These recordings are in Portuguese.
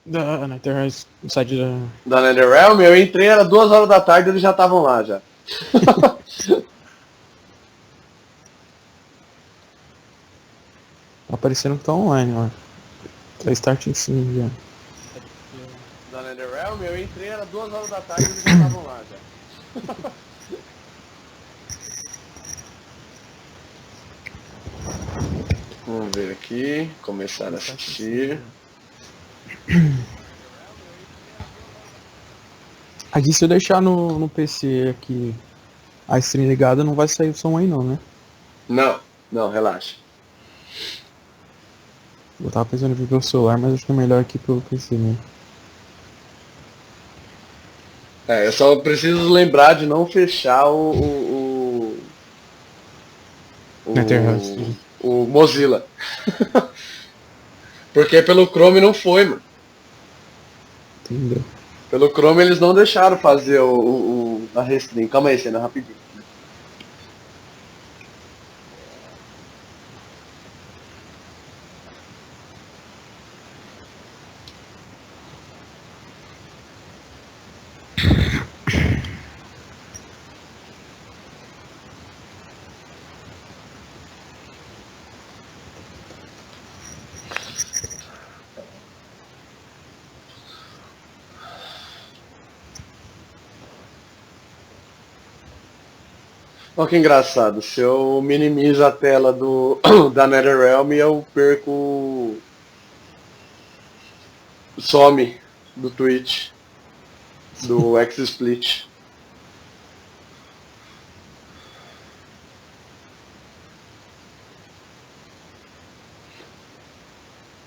Na Terra, no site da... Da NetherRealm, eu entrei, era 2 horas da tarde, eles já estavam lá já. Tá aparecendo que tá online, ó. Tá starting sim já. Da NetherRealm, eu entrei, era 2 horas da tarde, eles já estavam lá já. Vamos ver aqui, começar a assistir. Aqui se eu deixar no PC aqui a stream ligada, não vai sair o som aí não, né? Não, não, relaxa. Eu tava pensando em vir pelo celular, mas acho que é melhor aqui pelo PC mesmo. Eu só preciso lembrar de não fechar NetherHost. o Mozilla. Porque pelo Chrome não foi, mano. Entendeu? Pelo Chrome eles não deixaram fazer a Restream. Calma aí, Senna, rapidinho. Olha que engraçado, se eu minimizo a tela da NetherRealm, eu perco. Some do Twitch, do XSplit.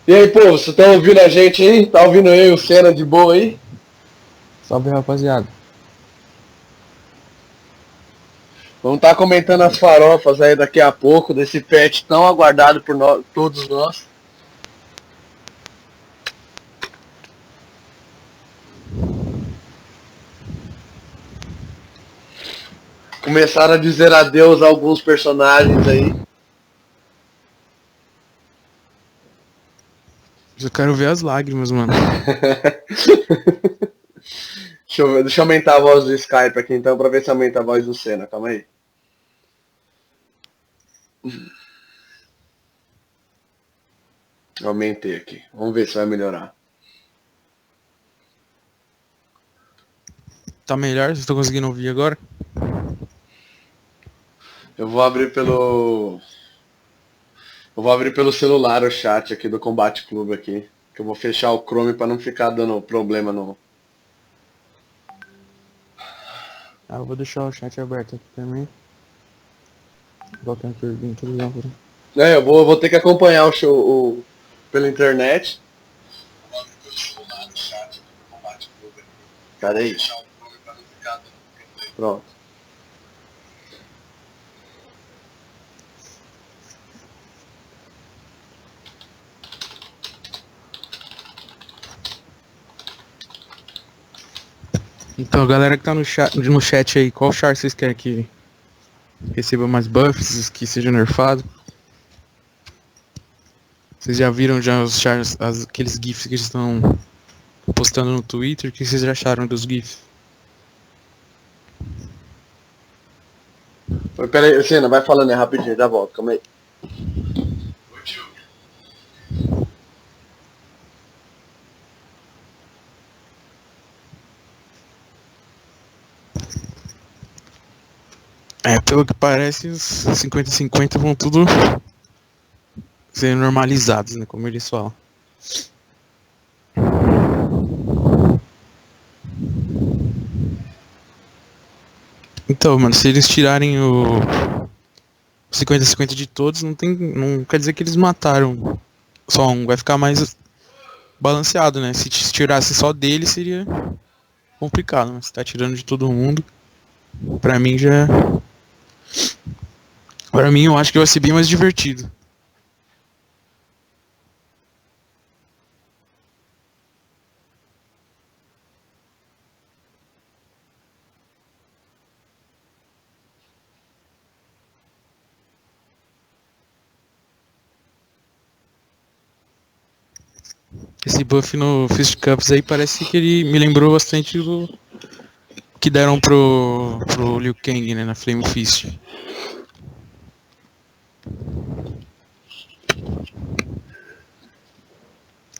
E aí, pô, você tá ouvindo a gente aí? Tá ouvindo aí o Senna de boa aí? Salve, rapaziada. Vamos estar comentando as farofas aí daqui a pouco, desse patch tão aguardado por todos nós. Começaram a dizer adeus a alguns personagens aí. Eu quero ver as lágrimas, mano. Deixa eu aumentar a voz do Skype aqui então pra ver se aumenta a voz do Senna. Calma aí. Aumentei aqui. Vamos ver se vai melhorar. Tá melhor? Vocês estão conseguindo ouvir agora? Eu vou abrir pelo. Eu vou abrir pelo celular o chat aqui do Combat Clube aqui. Que eu vou fechar o Chrome pra não ficar dando problema no. Ah, eu vou deixar o chat aberto aqui também. Botando pergunta legal. Eu vou ter que acompanhar o show pela internet. Cadê aí? Pronto. Então, a galera que tá no chat aí, qual char vocês querem que receba mais buffs, que seja nerfado? Vocês já viram já os chars, aqueles GIFs que eles estão postando no Twitter? O que vocês já acharam dos GIFs? Pera aí, Senna, vai falando aí rapidinho, dá volta, calma aí. É, pelo que parece, os 50-50 vão tudo ser normalizados, né? Como eles falam. Então, mano, se eles tirarem o 50-50 de todos, não quer dizer que eles mataram só um. Vai ficar mais balanceado, né? Se tirasse só dele, seria complicado, mas se tá tirando de todo mundo, pra mim já. Pra mim eu acho que vai ser bem mais divertido. Esse buff no Fist Cups aí parece que ele me lembrou bastante do que deram pro Liu Kang, né, na Flame Fist.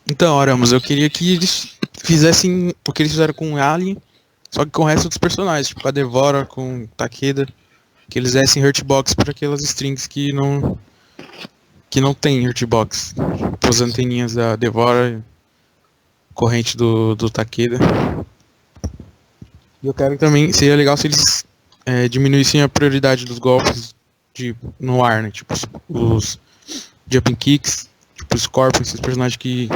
Então, Aramus, eu queria que eles fizessem o que eles fizeram com o Alien, só que com o resto dos personagens, tipo com a Devora, com o Takeda, que eles dessem Hurtbox para aquelas strings que não tem Hurtbox. Tipo, as anteninhas da Devora, corrente do Takeda. E eu quero que também, seria legal se eles diminuíssem a prioridade dos golpes no ar, né? Tipo os Jumping Kicks, tipo o Scorpion, esses personagens que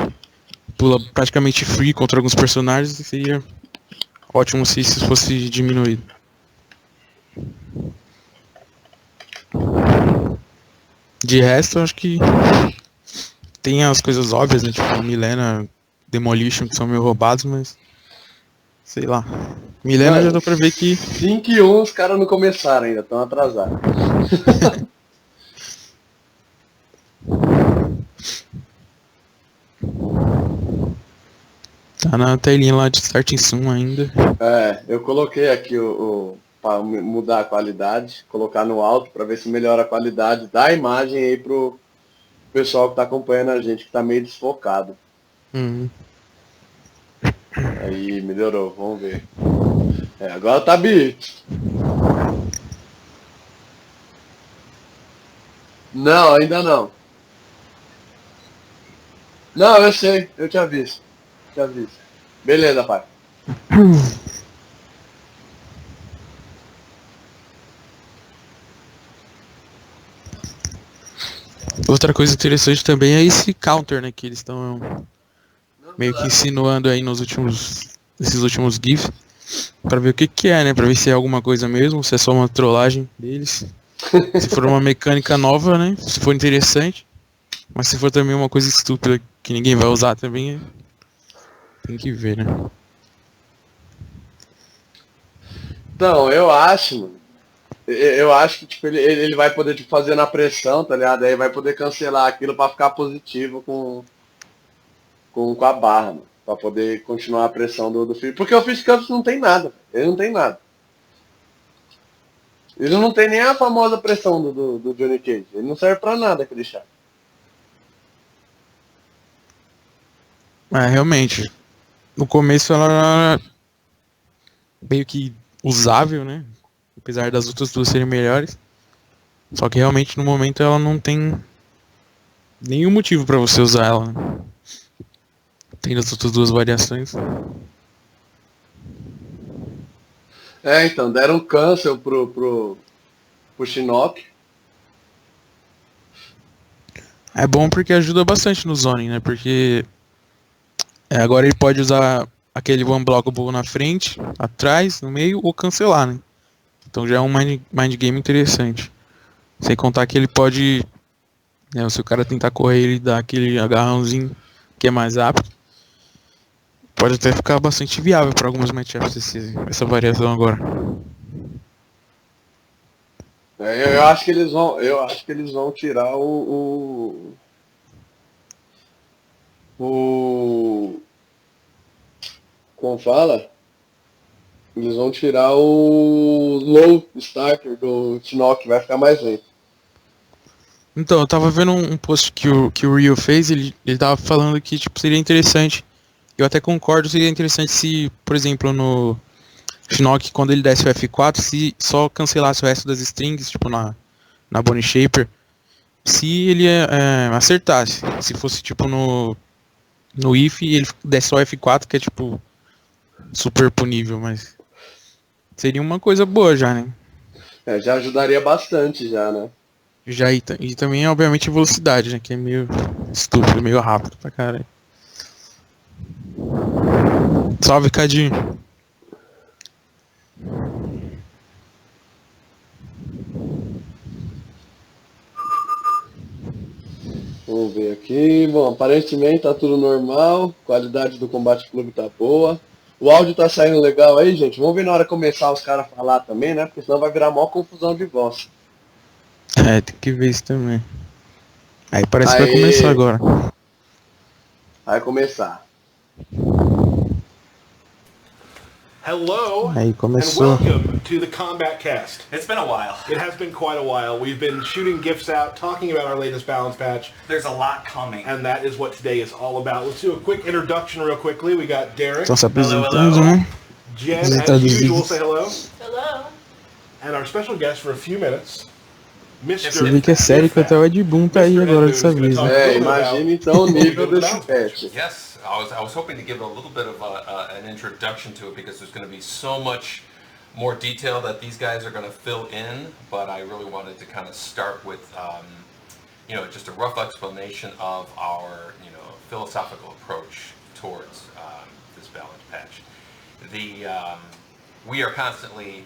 pula praticamente free contra alguns personagens, seria ótimo se isso fosse diminuído. De resto, eu acho que tem as coisas óbvias, né? Tipo Milena, Demolition, que são meio roubados, mas sei lá. Milena Mano, já dá pra ver que 5 e 1 os caras não começaram ainda, estão atrasados. tá na telinha lá de Start in Sum ainda. Eu coloquei aqui para mudar a qualidade, colocar no alto para ver se melhora a qualidade da imagem aí pro pessoal que tá acompanhando a gente, que tá meio desfocado. Aí melhorou, vamos ver. Agora tá beat. Não, ainda não. Não, eu sei, eu te aviso. Te aviso. Beleza, pai. Outra coisa interessante também é esse counter, né? Que eles estão meio que insinuando aí nesses últimos GIFs. Pra ver o que é, né? Pra ver se é alguma coisa mesmo, se é só uma trollagem deles. Se for uma mecânica nova, né? Se for interessante. Mas se for também uma coisa estúpida que ninguém vai usar também, tem que ver, né? Então, eu acho, mano. Eu acho que tipo, ele vai poder tipo, fazer na pressão, tá ligado? Aí vai poder cancelar aquilo pra ficar positivo com a barra, mano. Pra poder continuar a pressão do filho. Porque o Fist Cups não tem nada. Ele não tem nada. Ele não tem nem a famosa pressão do Johnny Cage. Ele não serve pra nada aquele chá. Realmente. No começo ela era meio que usável, né? Apesar das outras duas serem melhores. Só que realmente no momento ela não tem nenhum motivo pra você usar ela, né? Tem as outras duas variações. Então, deram cancel pro Shinnok. É bom porque ajuda bastante no zoning, né? Porque agora ele pode usar aquele one blockable na frente, atrás, no meio ou cancelar, né? Então já é um mind game interessante. Sem contar que ele pode, né, se o cara tentar correr, ele dá aquele agarrãozinho que é mais rápido. Pode até ficar bastante viável para alguns matchups essa variação agora. Eu acho que eles vão tirar como fala? Eles vão tirar o low starter do Shinnok, vai ficar mais lento. Então, eu tava vendo um post que o Rio fez, ele tava falando que tipo, seria interessante. Eu até concordo, seria interessante se, por exemplo, no Shinnok, quando ele desse o F4, se só cancelasse o resto das strings, tipo na Bone Shaper, se ele acertasse. Se fosse tipo no if ele desse só F4, que é tipo super punível, mas seria uma coisa boa já, né? Já ajudaria bastante já, né? Já e também, obviamente, a velocidade, né? Que é meio estúpido, meio rápido pra caralho. Salve, Cadinho. Vamos ver aqui. Bom, aparentemente tá tudo normal. Qualidade do Combate Clube tá boa. O áudio tá saindo legal aí, gente. Vamos ver na hora que começar os caras a falar também, né? Porque senão vai virar maior confusão de voz. Tem que ver isso também. Aí parece que vai começar Aí, agora. Vai começar. Hello, Aí and começou. welcome to the Kombat Cast. It's been a while. It has been quite a while. We've been shooting gifts out, talking about our latest balance patch, There's a lot coming. and that is what today is all about. Let's do a quick introduction real quickly. We got Derek, Estão se apresentando, hello. né? Jen, as Apresentados usual, vídeos. say hello, Hello. and our special guest for a few minutes, Você Mr. vê que é sério que até o Ed Boon tá aí agora dessa vez, né? Imagina então o nível desse patch. Yes, I was hoping to give a little bit of an introduction to it because there's going to be so much more detail that these guys are going to fill in, but I really wanted to kind of start with, just a rough explanation of our, philosophical approach towards this balance patch. We are constantly,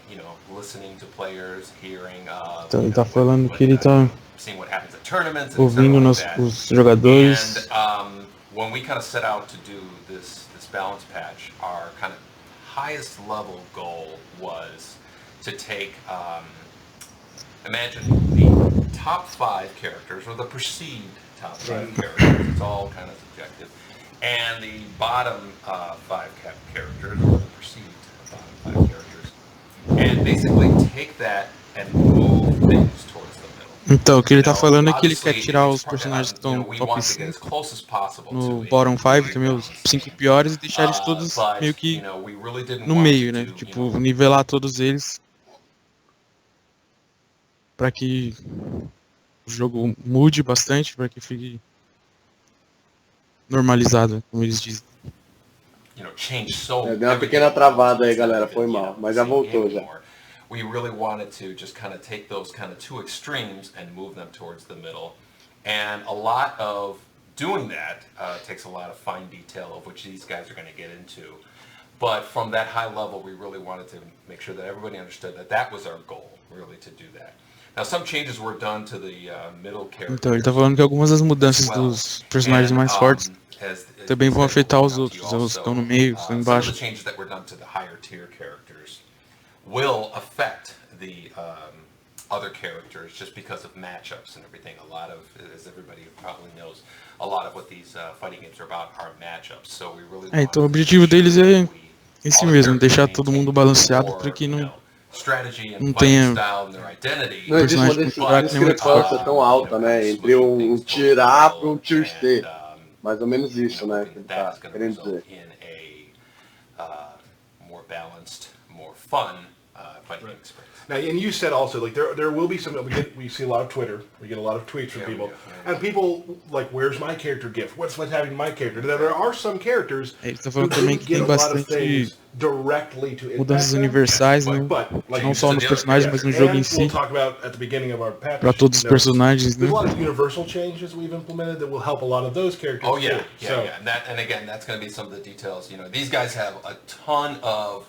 listening to players, hearing, Então ele tá falando que ele tá seeing what happens at tournaments and ouvindo os jogadores. And when we kind of set out to do this balance patch, our kind of highest level goal was to take, imagine the top 5 characters, or the perceived top 5 characters, it's all kind of subjective, and the bottom 5 characters, or the perceived bottom 5 characters, and basically take that and move things towards the middle. Então, o que ele tá falando é que ele quer tirar os personagens que estão no top 5, no bottom 5, também os 5 piores, e deixar eles todos meio que no meio, né? Tipo, nivelar todos eles pra que o jogo mude bastante, pra que fique normalizado, como eles dizem. Deu uma pequena travada aí, galera, foi mal, mas já voltou já. We really wanted to just kind of take those kind of 2 extremes and move them towards the middle. And a lot of doing that takes a lot of fine detail, of which these guys are going to get into. But from that high level, we really wanted to make sure that everybody understood that that was our goal, really, to do that. Now, some changes were done to the middle characters. Então, ele tá falando que algumas das mudanças dos personagens mais fortes também vão afetar os outros, os que estão no meio, estão embaixo. Some of the changes that were done to the higher tier characters will affect the other characters just because of matchups and everything. A lot of, as everybody probably knows, a lot of what these fighting games are about are matchups. So we really Então o objetivo deles é esse mesmo, deixar todo mundo balanceado para que não tenha Não existe uma discrepância tão alta, né, entre um tier A para um tier C. Mais ou menos isso, né, que ele tá querendo dizer. More balanced, more fun fighting experience. Now, and you said also, like, there will be some, we see a lot of Twitter, we get a lot of tweets from people, and people, like, where's my character gift? What's happening to my character? Now, there are some characters who também que get tem a lot of bastante things directly to mudanças universais, né? Não só nos personagens, mas no jogo em si, para todos os personagens, né? There's a lot of universal changes we've implemented that will help a lot of those characters. Oh yeah, too. yeah. And again, that's going to be some of the details. These guys have a ton of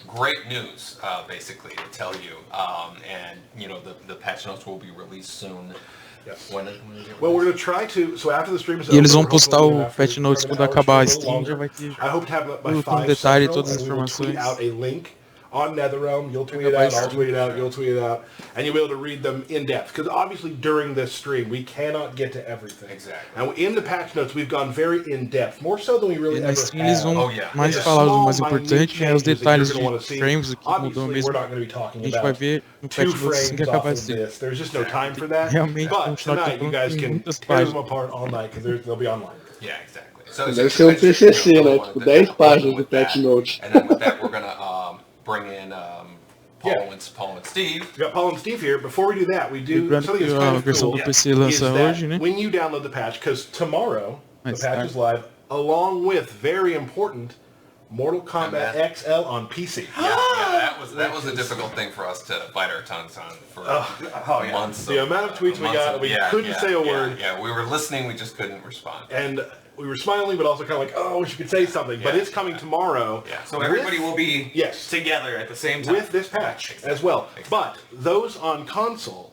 great news, basically, to tell you. And the patch notes will be released soon. Yes. When Well, we're going to try to, so after the stream is E eles over, vão postar hopefully o after patch notes quando acabar a stream, já vai ter I hope to have it by tudo com 5 detalhe, Central, todas as and we will tweet informações. out a link on NetherRealm. You'll tweet it out, I'll tweet it out, you'll tweet it out, and you'll be able to read them in depth. Because obviously during this stream, we cannot get to everything. Exactly. Now in the patch notes, we've gone very in depth, more so than we really E na ever stream eles have. vão mais falar do mais importante, né? Os detalhes de frames, o que mudou Obviously, mesmo. we're not going to be talking A gente vai about ver no 2 patch notes assim que frames acabar off de of ser. this. There's just no time for that. Realmente, But continuar tonight, you guys tocando can muitas tear them páginas. apart all night because they'll be online. Yeah, exactly. So Deve ser TCC, né? Tipo, 10 páginas de patch notes. And then with that, we're gonna bring in Paul and Steve. We got Paul and Steve here. Before we do that, we do Lembrando something que that's a kind of versão cool. do PC Is lança that hoje, né? when you download the patch, because tomorrow the Nice. patch is live, along with very important Mortal Kombat XL on PC. Yeah, that was a difficult thing for us to bite our tongues on for months. The amount of tweets we got, we couldn't say a word. Yeah, we were listening, we just couldn't respond. And we were smiling, but also kind of like, oh, wish you could say something. But it's coming tomorrow. Yeah. So everybody will be Yes. together at the same time. With this patch as well. But those on console,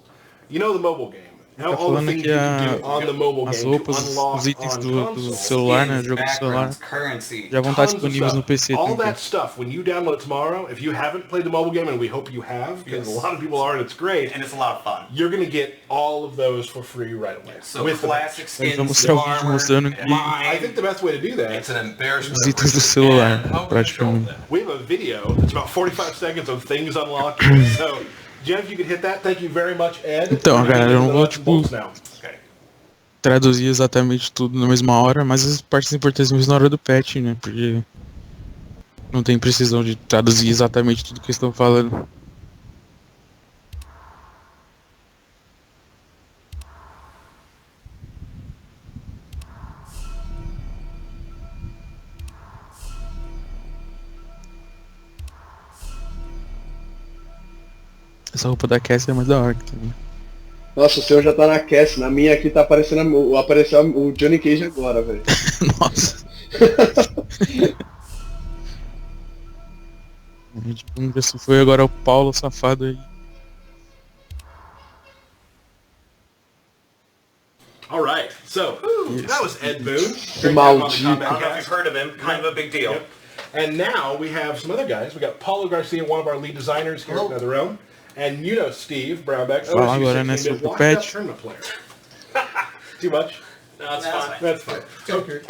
the mobile game, Now Tá all the falando things que you can do on the mobile as game to roupas, unlock os itens on do console. celular, né? Skins, Jogo do celular, backgrounds, currency. já vão estar Tons of disponíveis no stuff. PC All também. that stuff, when you download it tomorrow, if you haven't played the mobile game, and we hope you have, because a lot of people are and it's great, And it's a lot of fun. you're going to get all of those for free right away. So With the classic Eles skins, vão mostrar o vídeo armor, mostrando que I think the best way to do that, It's an embarrassment. os itens do of celular, riches. And how are we gonna show praticamente. that? we have a video that's about 45 seconds of things unlocking. So, Jen, if you could hit that, thank you very much, Ed. Então, We're galera, eu não gonna vou, get into the nuts and tipo, bolts now. Okay. traduzir exatamente tudo na mesma hora, mas as partes importantes mesmo na hora do patch, né? Porque não tem precisão de traduzir exatamente tudo que eles estão falando. Essa roupa da Cassie é mais da hora que também. Nossa, o seu já tá na cast, na minha aqui tá aparecendo, apareceu o Johnny Cage agora, velho. Nossa. A gente vamos ver se foi agora o Paulo safado aí. All right, so that was Ed Boone. Que Great to have him on the maldito. I Combat don't know if Cast. you've heard of him. Kind of a big deal. Yep. And now we have some other guys. We got Paulo Garcia, one of our lead designers here at NetherRealm. And you know Steve Brownback, Fala agora, né, OSU 16-bit sobre o washed up patch. tournament player. Too much? No, that's fine. That's fine. Okay.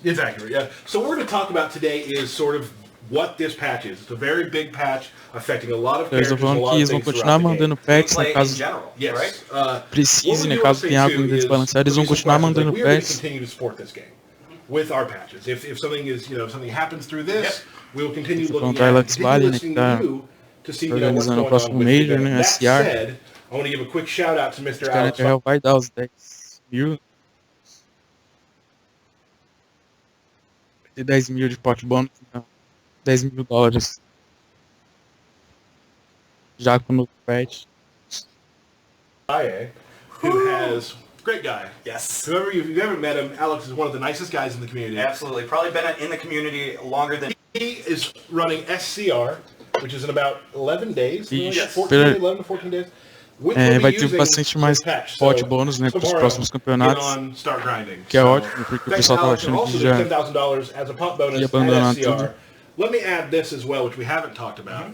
It's accurate, yeah. So what we're going to talk about today is sort of what this patch is. It's a very big patch affecting a lot of Eles characters, estão a falando lot que of eles vão things continuar throughout the game. mandando packs na Gameplay in caso general, Yes. right? precise, né? Caso tenha algo desbalanceado, eles vão continuar mandando We are going to packs. continue to support this game with our patches. If something is, something happens through this, we will continue Vou looking contar at it, Alex continue Valley, né, listening que tá to you to see, what's organizando going o próximo on with Major, the né, event. That SCR. said, I want to give a quick shout out to Mr. Os caras Alex. de Real vai dar os 10 mil. Vai ter 10 mil de pot bônus, então 10 mil dólares. Já com o novo patch. Who has great guy. Yes. Whoever if you haven't met him, Alex is one of the nicest guys in the community. Absolutely. Probably been in the community longer than... He is running SCR, which is in about 11 days. Ixi, 11 to 14 days. Which É, we'll vai be ter using bastante mais this patch. pot So, bônus, né, para os tomorrow, próximos campeonatos. get on, start grinding. Que é So, ótimo, porque o thanks, pessoal tava Alex, and achando also que there's já $10,000 as a pot bonus ia at abandonar SCR. tudo. Let me add this as well, which we haven't talked about.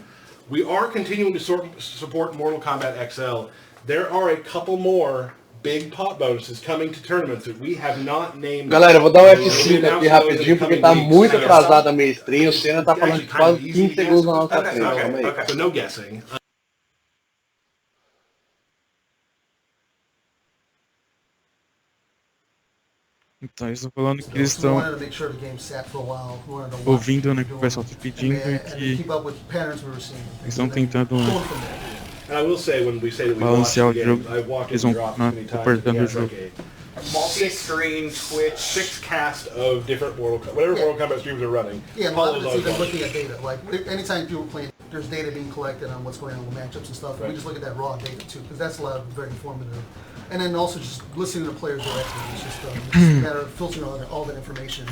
We are continuing to support Mortal Kombat XL. There are a couple more big pot bonuses coming to tournaments that we have not named. Galera, eu vou dar um We'll F5 announce aqui those in rapidinho, the porque coming tá weeks. muito So, atrasada a minha stream. O Senna tá falando de Actually, quase kind of easy 15 to segundos na guess. nossa Okay, frente. okay, Calma aí. okay. So no guessing. Então eles estão falando que eles estão wanted to make sure the game sat for a while. We wanted to watch ouvindo, né, what que o we were pessoal tá doing. pedindo And e to que keep up with patterns we were seeing. eles estão tentando, né, Going from there. And I will say when we say that we watch balancear the o game, jogo. I've walked Eles into vão your office continuar many times and he apertando o has jogo. like a Multi-screen, Twitch. 6 cast of different whatever Yeah. Mortal Kombat streams are running. Yeah, and a lot of Paulo's it's even always looking at data. Like anytime people are playing, there's data being collected on what's going on with matchups and stuff. Right. We just look at that raw data too, because that's a lot of very informative. And then also just listening to players directly. It's just it's a matter of filtering all that information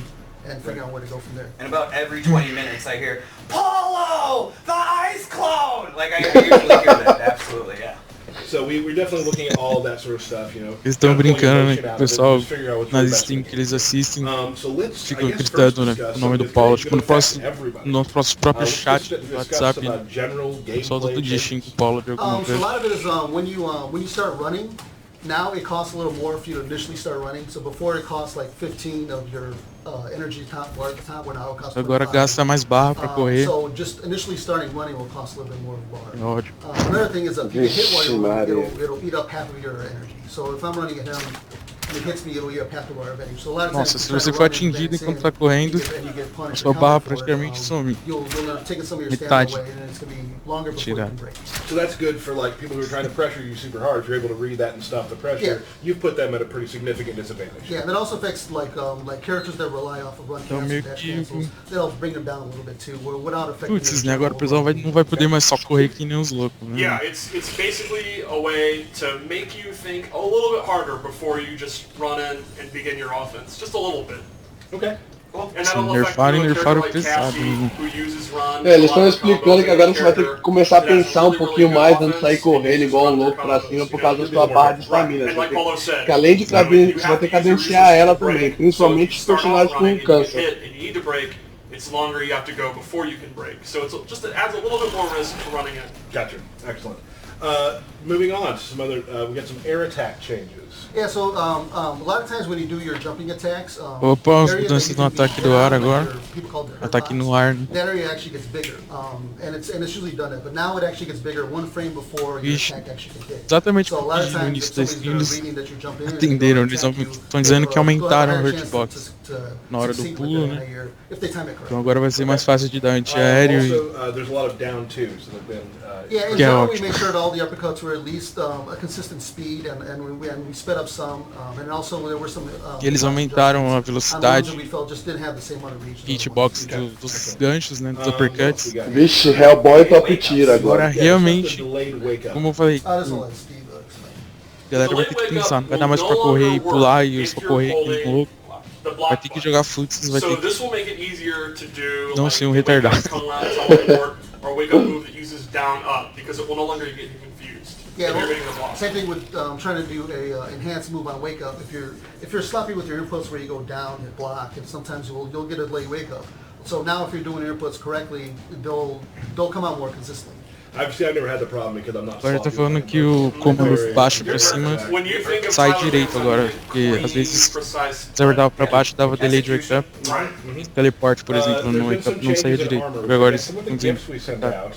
and figuring out where to go from there. And about every 20 minutes I hear, Paulo, the ice clone! Like I usually hear that, absolutely, yeah. So we're definitely looking at all of that sort of stuff, Eles estão Kind of pulling brincando, né, emotion que out o of it, pessoal just figure out what's nas really best streams for que eles assistem So let's, ficam I guess, gritando, né, first o nome do discuss Paulo. something Tipo, no that's gonna próximo, affect everybody. no nosso próprio Let's chat just do discuss WhatsApp, about general o pessoal todo gameplay dia xinga o Paulo de alguma So a coisa. lot of it is when you start running. Now it costs a little more for you to initially start running. So before it costs like 15 of your energy top bar at the top, when now it costs Agora 25. gasta mais barra pra correr. So just initially starting running will cost a little bit more of a É bar. ótimo. Another thing is that if you get hit while you're running, Vixe, it'll eat up half of your energy. So if I'm running at him and it hits me, it'll eat up half the bar of energy. So a lot of times Nossa, you se try você to for run and atingido advance enquanto in, tá correndo, and you get a punished sua and barra counted for it, praticamente some. You'll end up taking some of your Metade. stamina away, and it's going to be longer before you Tirar. can break. So that's good for like people who are trying to pressure you super hard. If you're able to read that and stop the pressure, Yeah. you've put them at a pretty significant disadvantage. Yeah, and that also affects like characters that rely off of run Então, cancels, meio dash que- cancels. That'll bring them down a little bit too, without affecting. Putz, their né, agora o general pessoal não vai poder mais só correr que nem os loucos, né? Yeah, it's basically a way to make you think a little bit harder before you just run in and begin your offense. Just a little bit. Okay. Cool. And that'll Sim, affect nerfaram e a nerfaram character like pesado, Cassie, né? who uses run, É, eles a lot estão of explicando combos que agora in você vai ter character. que começar a It has pensar um really, pouquinho really mais good antes de sair offense, and correndo uses igual um run louco their pra combos, cima por you causa know, da do sua more barra de right. estamina. And Você like tem Paulo said, que além de you have você vai ter que to use your cadenciar resistance ela to break. também, So if principalmente you os start off personagens com running and you get câncer. hit and you need to break, it's longer you have to go before you can break. So it adds a little bit more risk to running it. Gotcha. Excellent. Moving on to some other, we got some air attack changes. Yeah, so a lot of times when you do your jumping attacks, Opa, the as area mudanças that no you can be ataque hit do ar on, like agora. your- people call it Ataque hurt no box, ar, né? that area actually gets bigger, and it's usually done it, but now it actually gets bigger one frame before your Ixi, attack actually can hit. exatamente So a o que lot eu of pedi no times início if das somebody's streams. reading that you're jumping in and Entenderam, they're eles gonna attack you, estão dizendo que they'll have a aumentaram o higher hurt chance box na hora do succeed with pulo, it, né? if they time it Então correctly. agora vai ser mais fácil de dar antiaéreo e Also, there's a lot of down twos that have been. Yeah, in Yeah, general, we okay. made sure that all the uppercuts were at least a consistent speed, and we sped up some, and also there were some. E eles aumentaram a on velocidade, ones that we felt just didn't have the same amount of reach. hitbox dos ganchos, né? Dos uppercuts. Vixe, Hellboy top tier Agora agora. realmente, delayed wake up. como eu falei, There's a lot of speed, though. a galera vai ter que pensar, não vai dar mais pra correr e pular e só correr que nem louco. The Vai block ter que button. jogar fluxos, vai So ter que this will make it easier to do não like, ser um wake up, retardado. come around, teleport, or wake up move that uses down up because it will no longer get you confused. Yeah, if well, you're hitting the block. same thing with trying to do a enhanced move on wake up. If you're sloppy with your inputs where you go down and block, and sometimes you'll get a late wake up. So now if you're doing your inputs correctly, they'll come out more consistently. I've never had the problem because I'm not. Agora tá sloppy falando with que them, o but combo very- baixo pra cima When you think of sai Tyler direito Durden, agora, something porque clean, às vezes precise, se apertava pra baixo dava delay de wake up, right? teleporte, por exemplo, there's no been wake some up não saía changes in direito. armor. Porque agora eles Some of the estão dizendo gifts we sent tá. out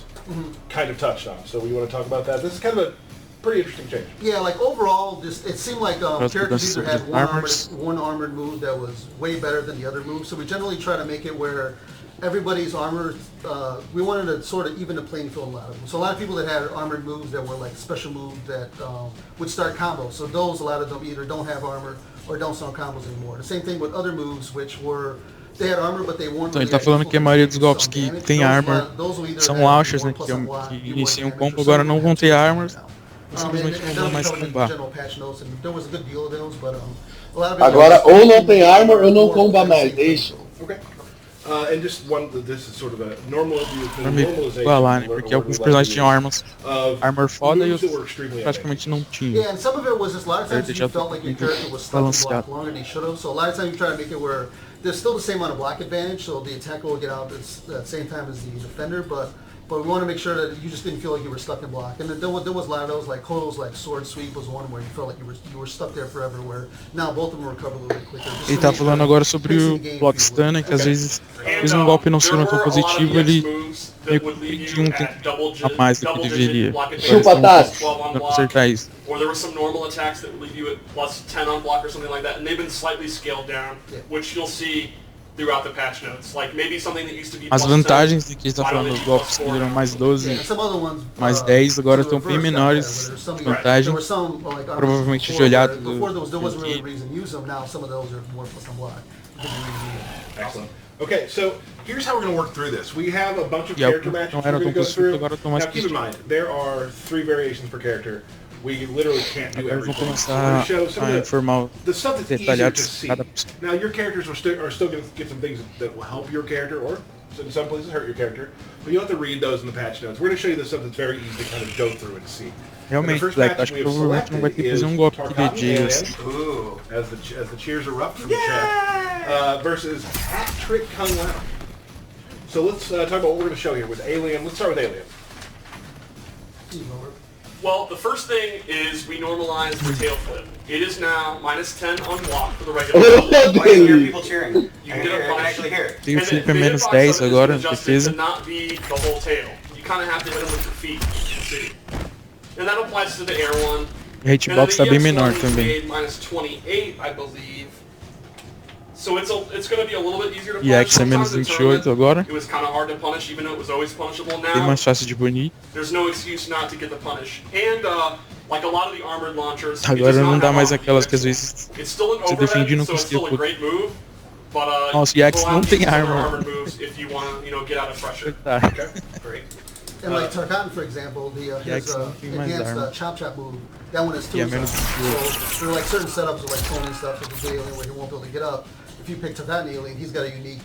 kind of touched on. So we want to talk about that. This is kind of a pretty interesting change. Yeah, like overall, just it seemed like That's the characters best either of had the one armors. armored move that was way better than the other move. So we generally try to make it where everybody's armor. We wanted to sort of even the playing field a lot of them. So a lot of people that had armored moves that were like special moves that would start combos. So those, a lot of them either don't have armor or don't start combos anymore. The same thing with other moves, which were. They had armor, but they weren't Então ele really tá at falando equal que a maioria dos consistency golpes some que damage. tem Those armor those will either são have launchers, more né, plus que some block, do more iniciam o damage, combo, or agora some não will vão have ter two armors, now. simplesmente And não vão mais that'll be covered in combar. general patch notes, and there was a good deal of those, but a lot of it Agora, was- ou não tem armor ou não comba mais, é isso. Okay. And just one, this is sort of a normal Pra me igualar, né? Porque alguns personagens tinham armas, armor foda e outros praticamente não tinham. Yeah, and some of it was just a lot of times They you just felt like your character was stuck in block longer than he should have. So a lot of times you try to make it where there's still the same amount of block advantage, so the attacker will get out at the same time as the defender, but we want to make sure that you just didn't feel like you were stuck in block. And there was a lot of those, like Koto's like sword sweep was one where you felt like you were stuck there forever, where now both of them recover a little bit quicker. Just Ele to tá make sure falando agora sobre pacing o the game block feels stun, né, good. que às vezes, mesmo um golpe não sendo tão positivo, ele meio que um tem a mais do que deveria. Chupa, Tati. Dá pra acertar isso. Or there were some normal attacks that would leave you at plus 10 on block or something like that, and they've been slightly scaled down, which you'll see throughout the patch notes. Like maybe something that used to be As plus 10, vantagens de que ele tá why don't falando they dos be golpes plus que viram 4? mais 12, Yeah, some other ones, mais 10, agora some estão bem reverse menores. got that, where there's some- Vantagem. there were some, like, Provavelmente before de olhado where- do- before there wasn't really a do- reason to use them. Now some of those are more plus some block. Excellent. Okay, so here's how we're going to work through this. We have a bunch of Yeah, character matches não we're era going to tão go possível, through. agora estão mais Now keep in mind, there are 3 variations per character. We literally can't do Agora eles vão everything. So we're começar going to show some a of informar the stuff that's easier to detalhados see. cada Now your characters are still going to get some things that will help your character, or in some places hurt your character. But you don't have to read those in the patch notes. We're going to show you the stuff that's very easy to kind of go through and see. Realmente, Black, acho que provavelmente não vai ter que fazer um golpe de DJ assim. Ooh. As the cheers erupt from the chat, versus Hat Trick Kung Lao. So let's talk about what we're going to show here with Alien. Let's start with Alien. Well, the first thing is we normalized the tail flip. It is now minus 10 on block for the regular. I can hear people cheering. You can, get a hear, I can punch. actually hear it. Tem o And flip the menos hitbox 10 of it has agora, been adjusted defesa. to not be the whole tail. You kind of have to hit him with your feet. See? And that applies to the air one. O hitbox tá bem menor também. Made minus 28, I believe. So it's going to be a little bit easier to E punish. X é menos Sometimes in 28 tournament, agora. It was kind of hard to punish, even though it was always punishable. Bem Now mais fácil de punir. there's no excuse not to get the punish. And like a lot of the armored launchers, it Agora does not não dá have mais off aquelas que às defense. vezes It's still an se defendia e overhead, não so it's conseguia still a put. great move. But Nossa, you o X will não have to tem use other armor. armored moves if you want to, get out of pressure. Tá. Great. And like Tarkatan, for example, his não tem mais enhanced arma. chop move, that one is too. Yeah, menos So there are like certain setups of like cloning stuff with the alien where he won't be able to get up. If if you pick Tavat Kneeling, he's got a unique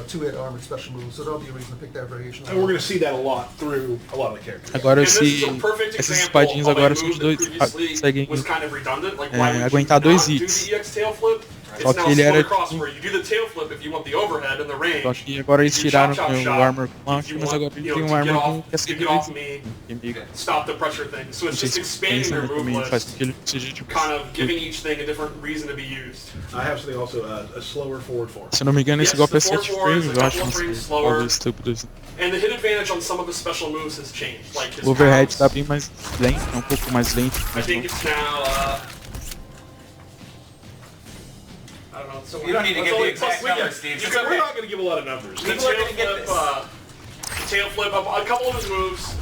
2-hit armored special move, so that'll be a reason to pick that variation. And we're going to see that a lot through a lot of the characters. Agora And this is esse, a perfect essas example espadinhas of a agora são move de that dois, previously conseguem was kind of redundant, like why would you aguentar not 2 do hits. the EX tail flip? Só It's now que ele split era across tipo, where you do the tail flip if you want the overhead and the range. só que agora eles You do tiraram chop, chop, o chop armor com if you mas want, agora ele you tem know, um to get armor com off, que é to get off me, inimigo. stop the pressure thing. So it's just expanding their move Também faz list, com que ele seja tipo, kind of giving each thing a different reason to be used. I have something also, a slower forward 4. se eu não me engano esse Yes, golpe é the 7 4-4 is frames, a eu acho, couple não of sei, frames slower. algo estúpido assim. And the hit advantage on some of the special moves has changed, like his O overhead pounce. tá bem mais lento, um pouco mais lento, I mas think não. it's now, I don't know. So You don't need to give the exact numbers, Steve. You can, We're not going to give a lot of numbers. the People are tail gonna get flip, this. tail flip, a couple of his moves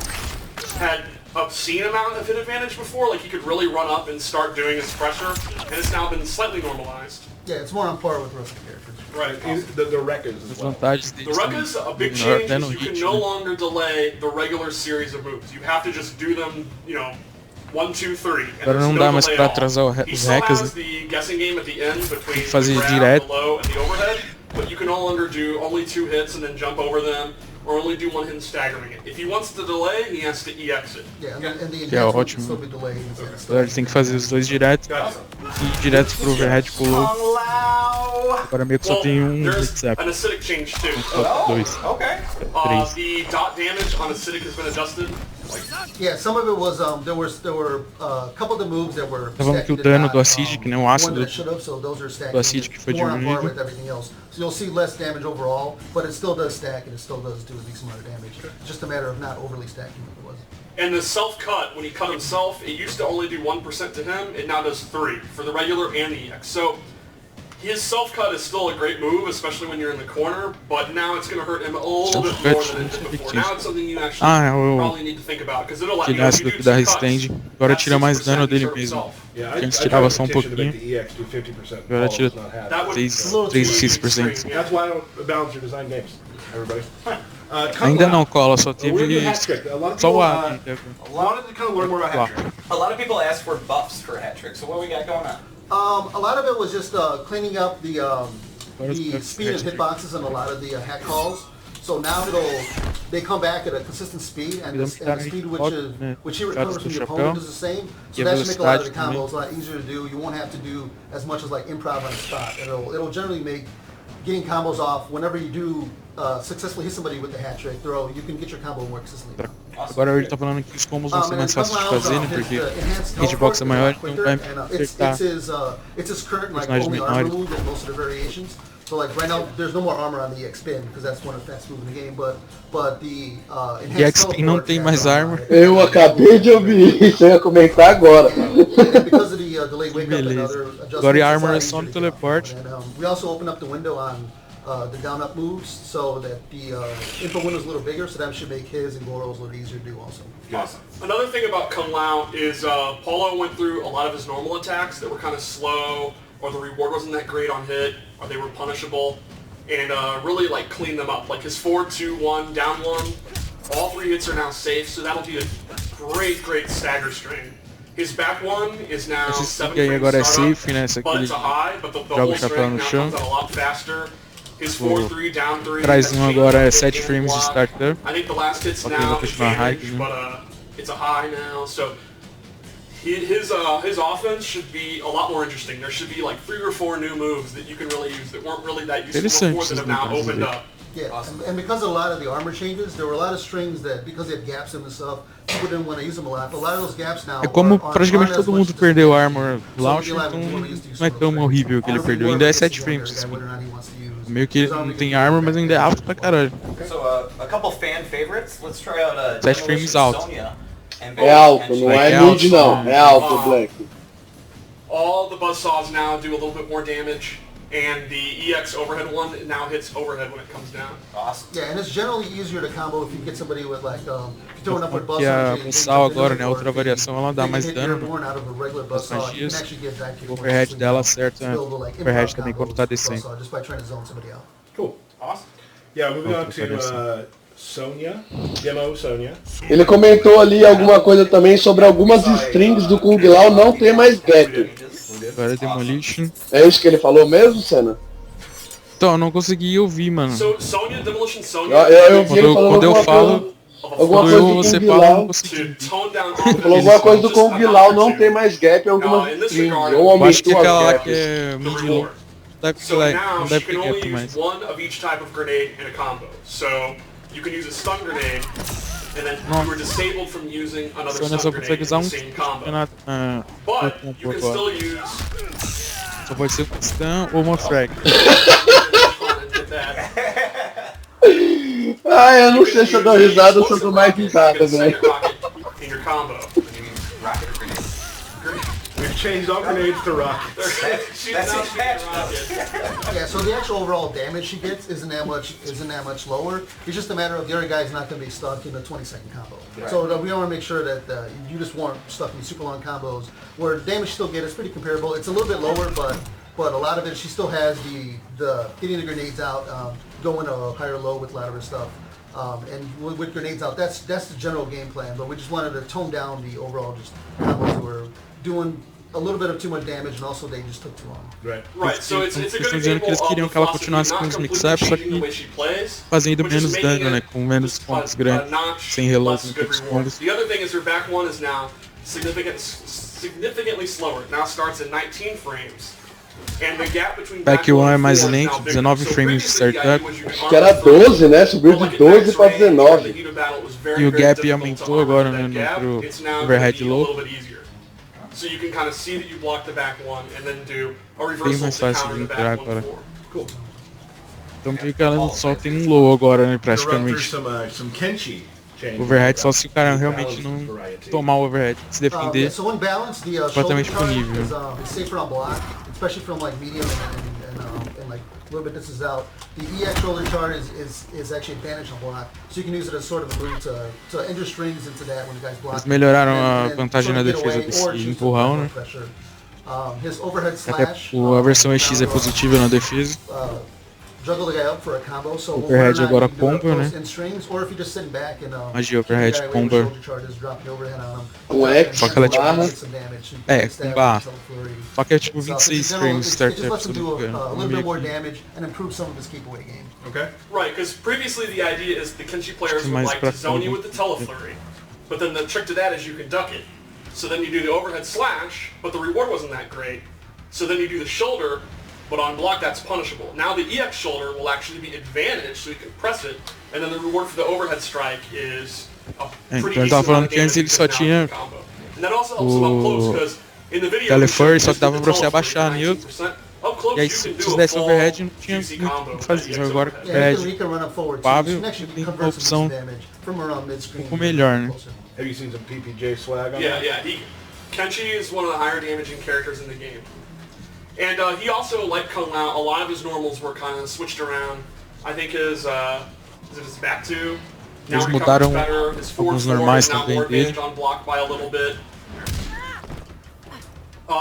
had obscene amount of hit advantage before, like he could really run up and start doing his pressure, and it's now been slightly normalized. Yeah, it's more on par with the rest of the characters. Right, the Rekkas As as well. vantagens The deles Ruckus, a big menor change até no is you can hit, no né? longer delay the regular series of moves. You have to just do them, 1, 2, 3. And Agora there's não no dá mais delay pra at all. atrasar He os still hackers, has the guessing game at the end between the fazer grab, direto. the low, and the overhead, but you can no longer do only 2 hits and then jump over them, or only do 1 hit and staggering it. If he wants to delay, he has to EX it. Yeah, and the Que é enhancement can ótimo. still be delayed. Agora ele tem que fazer os dois direto e direto pro overhead pro low. Agora meio que só Well, tem um there's zap, an acidic change too. dois, Okay. 3. The dot damage on acidic has been adjusted. Yeah, some of it was there were a couple of the moves that were Tá falando que o stacked dano did do not, Acidic, né, o one ácido that should have, so those are stacking do Acidic que foi more on par diminuído. with everything else. So you'll see less damage overall, but it still does stack and it still does do a decent amount of damage. It's just a matter of not overly stacking like it was. And the self-cut, when he cut himself, it used to only do 1% to him, it now does 3 for the regular and the EX. So his self-cut is still a great move, especially when you're in the corner, but now it's going to hurt him a little bit more than it did before. Now it's something you actually probably need to think about, because it'll let you Aquele know if ácido you que do dá 2 cuts, resistente, agora that's tira mais 6% dano you dele hurt mesmo. himself. Yeah, Que antes I tirava tried só to um petition to make pouquinho. the EX do 50%. Agora Paul tira does not have That it. would 3 be 6%. extreme, That's why I don't balance your design games, everybody. Ainda não cola, só We're gonna do teve hat trick. A lot of só people o A. wanted to kind of learn more about hat trick. A lot of people ask for buffs for hat trick. So what we got going on? A lot of it was just cleaning up the That's speed of hitboxes and a lot of the hack calls. So now they come back at a consistent speed, and the speed which he recovers from the opponent is the same. So that should make a lot of the combos a lot easier to do. You won't have to do as much as like improv on the spot. It'll generally make getting combos off whenever you do successfully hit somebody with the hat trick throw. You can get your combo more consistently. Agora ele tá falando que os combos vão ser mais fáceis de fazer, né? Porque a hitbox é maior, então vai acertar it's his current like personagens only armor menores. move in most of the variations. So like right now, there's no more armor on the EX spin because that's one of the fastest moves in the game. But the enhanced EX spin não teleport tem has mais armor. Eu acabei de ouvir isso, eu ia comentar agora. And because of the delayed wake up and Beleza. other adjustments, Agora it's armor a lot é só no easier to get off. teleporte. And we also opened up the window on the down up moves so that the info window is a little bigger, so that should make his and Goro's a little easier to do also. Awesome. Another thing about Kung Lao is Paulo went through a lot of his normal attacks that were kind of slow, or the reward wasn't that great on hit, or they were punishable, and really like cleaned them up. Like his 4-2-1 down 1, all 3 hits are now safe, so that'll be a great stagger string. His back 1 is now Esse 7 stick aí frames agora é startup, safe, né? Esse aqui but ele it's a high, but the joga whole o chapéu string no now chão. comes out a lot faster. His 4-3 down 3. Traz that um change agora é hit 7 game frames de block. starter. I think the last hit's Ok, now vou continuar high, advantage, né? but it's a high now, so his offense should be a lot more interesting. There should be like 3 or 4 new moves that you can really use that weren't really that useful before that have now opened up. Yeah, and because of a lot of the armor changes, there were a lot of strings that, because they had gaps in and stuff, people didn't want to use them a lot. But a lot of those gaps now É como aren't praticamente as todo much mundo as perdeu they armor So launcher, you'll have então more used to use não é some tão of those horrível que ele strings. perdeu. More Ainda é of a 7 younger frames. guy, whether or not he wants to use. Meio que ele não tem armor, mas ainda é alto pra caralho. So a couple fan favorites. Let's try out a 7 frames alto. Sonya and É alto, não é É mid alto. não, é alto, Black. All the buzzsaws now do a little bit more damage, and the EX overhead one now hits overhead when it comes down. Awesome. Yeah, and it's generally easier to combo if you get somebody with like, if you throw enough with Porque a buzzsaws. Bussal agora, né, outra variação, ela dá mais dano. As magias. O overhead dela acerta o overhead também quando tá descendo. Just by trying to zone somebody out. Cool. Awesome. Yeah, moving on to Sonya, Demo Sonya. Ele comentou ali alguma coisa também sobre algumas strings do Kung Lao não ter mais gap. Agora é Demolition. É isso que ele falou mesmo, Senna? Então, eu não consegui ouvir, mano. So Sonya, Demolition Sonya, Eu vi ele falando Quando eu alguma falo, coisa, alguma quando coisa do você Kung fala, eu não Lao. consegui. to tone down Ele falou alguma coisa do Kung Lao, não tem mais. mais gap em algumas Now, in this streams. regard, Ou Eu acho que aumentou aquela lá as que gaps. é the mid reward. So now não she deve can ter only gap use mais. one of each type of grenade in a combo. So you can use a stun grenade, and then you are disabled from using another Só stun consegue grenade in usar the um same combo. campeonato But you agora. can still use. Só pode ser um stun ou uma frag. Ah, eu não sei se eu dou risada ou se eu dou mais risada, velho. In your combo. Rocket grenade. We've changed all grenades to rockets. She's That's now it. shooting rockets. Yeah, so the actual overall damage she gets isn't that much lower. It's just a matter of the other guy's not going to be stuck in a 20-second combo. So we want to make sure that you just weren't stuck in super long combos where damage still get is pretty comparable. It's a little bit lower, but a lot of it she still has the getting the grenades out, going a higher low with a lot of her stuff. And with grenades out, that's the general game plan. But we just wanted to tone down the overall just combos that were doing a little bit of too much damage, and also they just took too long. Right. Right, so it's a Eles good estão dizendo que example eles of queriam the que ela philosophy continuasse of com not os completely mix-ups, só changing the que way she plays, fazendo but just menos making dano, né? it Com menos just pontos a grandes, notch sem reload, less com good poucos reward. combos. The other thing is her back one is now significantly slower. It now starts at 19 frames. And the gap between Back one one é and mais four is lento, now bigger. 19 So frames de previously the idea startup. was you could Acho que era armor first, 12, né? Subiu but de like 12 pra at max range, where 19. the heat of battle was very, E o very gap difficult aumentou to armor agora, that né, gap. pro It's now overhead gonna be a low. little bit easier. So you can kind of see that you block the back one and then do a Bem reversal mais to fácil counter de the entrar back one agora. forward. Cool. Então meio que ela só tem um low agora, né, To run through praticamente. some Kenshi changes. Overhead só se o cara Balance realmente não variety. tomar o overhead, se defender. Yeah, so in balance, the shoulder Completamente charge punível. is safer on block, especially from like medium and like a little bit distance out. The EX shoulder charge is actually advantage on block, so you can use it as sort of a move to enter strings into that when the guy's blocking. Eles melhoraram and a vantagem na sort of get defesa away desse or choose to empurrão, apply né? pressure. His overhead Até slash. a versão EX é positiva na defesa. Juggle the guy up for a combo, so Overhead whether or not agora you can do it combo, close né? in strings, or if you're just sitting back and Magia, keep the overhead guy away with combo. shoulder charges, drop the overhead on him. Com X, Só que ela é tipo- barra. Some damage, so you É, can com stab barra. with Soul Flurry. Só que é tipo So, 26 in general, frames it startup, just lets se him eu não do me engano. a little bit Meio more que- damage and improve some of his keep away game. Okay. Right, because previously the idea is the Kenshi players would mais like pra to zone you frente. with the teleflurry, but then the trick to that is you can duck it. So then you do the overhead slash, but the reward wasn't that great. So then you do the shoulder, but on block that's punishable. Now the EX shoulder will actually be advantage, so you can press it, and then the reward for the overhead strike is a pretty então ele tava decent falando amount of que antes damage ele só because now tinha it's a combo. And that also helps him up close, because in the video teleflurry, we só que dava showed pra você the abaixar teleflurry nele. 19%. Up close E aí you se can do a fizesse full overhead não tinha juicy muito combo o que with fazer. that EX Agora overhead. com Yeah, overhead he can run up forward too, Fábio, so you can actually tem convert some opção of his damage from around mid-screen. pouco melhor, né? closer. Have you seen some PPJ swag on Yeah, that? yeah. Kenshi is one of the higher damaging characters in the game. And he also, like Kung Lao, a lot of his normals were kind of switched around. I think his, is it his back two? Now Eles recovers mudaram better. His forward alguns four normais is now também more dele. advantage on block by a little bit.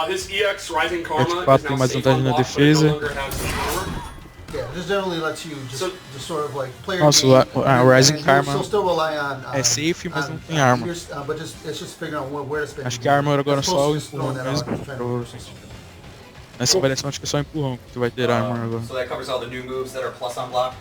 His EX Rising Karma quatro is tem now mais safe vantagem on na block, but it no defesa. longer has the armor. Yeah, just generally lets you So- just sort of like play your Nossa, game. a Rising and Karma you'll still rely on, é safe, mas on- não tem on arma. yours, but it's just figuring out where to spend. Acho your que a arma game, agora as só opposed o to just throwing empurrão that out mesmo. and trying to- Provavelmente. Nessa variação acho que é só empurrão que vai ter arma agora. So that covers all the new moves that are plus on block.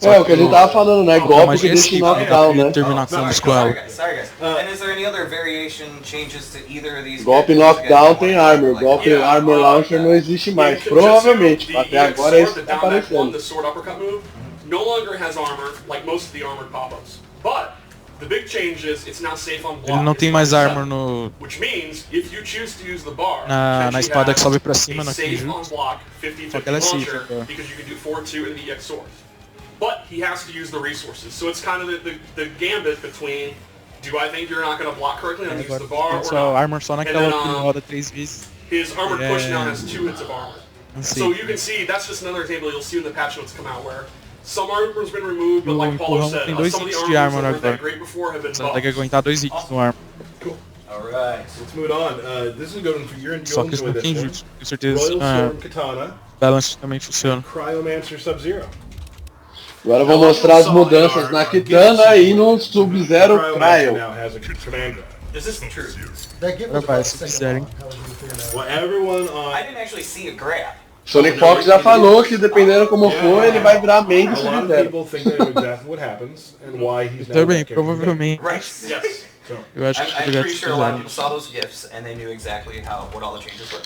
É, o que a gente tava falando, né? Golpe Mas que deixa esse em knockdown, né? terminar Sorry, combos com ela. sorry guys. And is there any other variation changes to either of these? Golpe characters? knockdown tem armor, golpe Yeah, armor launcher não existe mais. In Kenjutsu, Provavelmente, the até EX agora é isso sword, que the tá down back one, aparecendo. the sword uppercut move, no longer has armor like most of the armored pop-ups. But the big change is it's now safe on block. Ele não It's tem mais not armor seven, no, which means if you choose to use the bar, na Kenshi espada que has sobe pra cima a na safe on Kenjutsu. block Só que ela 50-50 é safe launcher agora. because you can do 4-2 in the EX sword. But he has to use the resources. So it's kind of the gambit between do I think you're not going to block correctly and use Agora the bar or só not? armor só naquela And then, que roda 3 vezes. His armored push now Yeah. has 2 hits of armor. Não sei. So you can see, that's just another example you'll see when the patch notes come out where some armor's been removed, but like Paulo empurrão said, tem dois some of the hits de armors armor that weren't that agora. great before have been Só tem que buffed. aguentar 2 hits no armor. Let's Alright. move on. This is going for you'll Só que isso enjoy não tem this one. jutsu. Com certeza Royal a Sword Katana, balance também funciona. Cryomancer Sub-Zero. Agora eu vou mostrar as mudanças na Kitana e no Sub-Zero Cryomancer Cryo. now has a command grab. Is this true? That give Agora was vai, about se the second quiserem. one. How would you figure that out? Well, everyone on I didn't actually see a grab. Sonic Fox já falou que dependendo como for, ele vai virar main do A lot of Sub-Zero. people think they know exactly what happens and why he's now Também, that character. provavelmente. Right. Yes. So, Eu acho que I'm jogar pretty sure a lot of de people saw those GIFs and they knew exactly what all the changes were.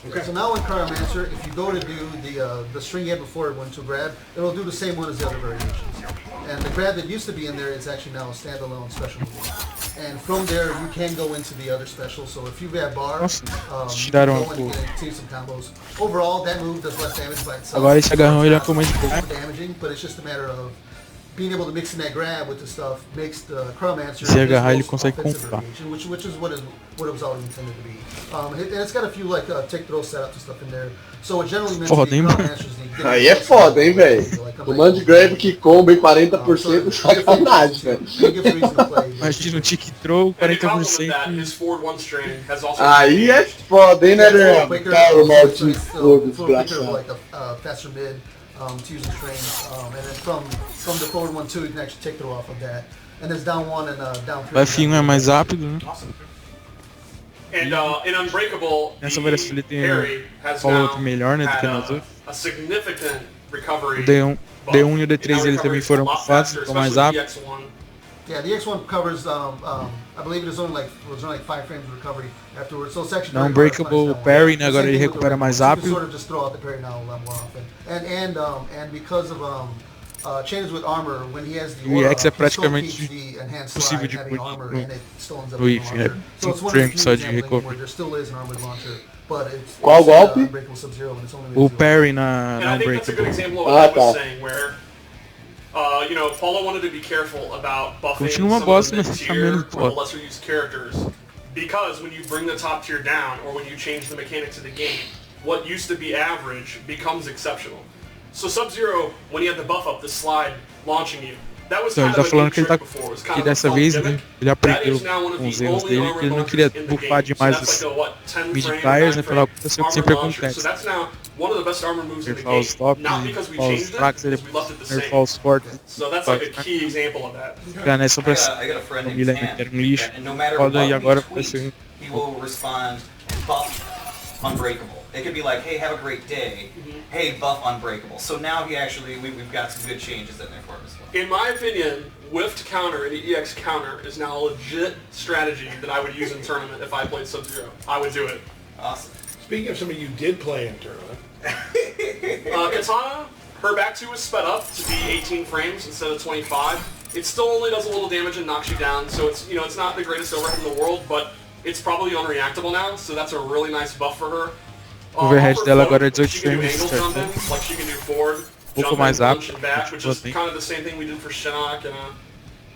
okay. So now in Cryomancer, if you go to do the string you had before it went to grab, it'll do the same one as the other variations. And the grab that used to be in there is actually now a standalone special move. And from there, you can go into the other special. So if you've got bar, Nossa, you tiraram can a go and cor. get see some combos. Overall, that move does less damage by itself. Agora esse agarrão ele é It's como not de super damaging, but it's just a matter of being able to mix in that grab with the stuff makes the Cryomancer Se agarrar, his ele most consegue offensive comprar. variation, which is what it was always intended to be. And it's got a few like tick throw setups and stuff in there. So it generally meant to Foda, be hein, mano? Cryomancers that Aí é foda, hein, velho. Comando de grab que comba em 40%, sacanagem, velho. Imagina o Tick Throw, And to complement that, 40%. his forward one string has also Aí é changed. foda, hein, né, Leandro? Quicker, Cara, o maldito fogo, quicker of desgraçado. like a faster mid to use the string, and then from the forward one too, you can actually take throw off of that. And there's down one and down three. O F1 é mais rápido, né? Awesome. And in Unbreakable, Nessa the variação ele tem parry has follow-up now melhor, né, do que had nas outras. a significant recovery O D1, buff. D1 e o It D3 now ele também recovers foram a lot fáceis, faster, ficou mais especially rápido. the X1. Yeah, the X1 covers. I believe it was only like 5 frames of recovery afterwards. So it's actually Na very hard to Unbreakable, punish o that parry, one. né, agora Same ele thing with the recupera regular mais ones. You can rápido. sort of just throw out the parry now a lot more often. And because of changes with armor, when he has the O aura, EX é he still praticamente keeps the enhanced possível slide de having punir armor, no- and it still ends up no being if, a né? launcher. So it's one of the Frame few só de examples in the game recovery. where there still is an armored launcher, but it's Qual golpe? Unbreakable Sub-Zero, and it's only O with the parry And na I think that's a good Unbreakable. example of what I was tá. saying, where Paulo wanted to be careful about buffing Continua uma some bosta, of the mas tá mid-tier menos or the foda. lesser used characters, because when you bring the top tier down, or when you change the mechanics of the game, what used to be average becomes exceptional. So Sub-Zero, when he had the buff up, the slide launching you, that was Então, kind ele tá of a falando neat que ele trick tá before. It was que kind of a dessa fun vez gimmick. ele That aprendeu is now one of com os the erros only dele, que armored ele não launchers queria in the buffar game. So demais that's os like a, what, 10 mid frame, flyers, 9 né, frame pela aconteceu o que armored sempre launcher. So acontece. that's now one of the best armor moves in the Nerfar game. os tops, Not because we nerfar os changed it, fracos, ele because we left it the nerfar same. os fortes. So that's like a key example of that. Ficar nessa pra I got a friend named família Tan, que era um lixo, and no matter foda, what e we agora vai tweet, ser he will respond, buff Unbreakable. It could be like, hey, have a great day. Hey, buff Unbreakable. So now we've got some good changes in there for him as well. In my opinion, whiffed counter and the EX counter is now a legit strategy that I would use in tournament if I played Sub-Zero. I would do it. Awesome. Speaking of somebody you did play in tournament, Katana, her back two is sped up to be 18 frames instead of 25. It still only does a little damage and knocks you down, so it's not the greatest overhead in the world, but it's probably unreactable now, so that's a really nice buff for her. O overhead Off her dela float, agora é 18 she can do frames, angle certo? jump in, like she can do forward, Pouco jump mais in, punch, rápido, and back, which is assim. kind of the same thing we did for Shinnok and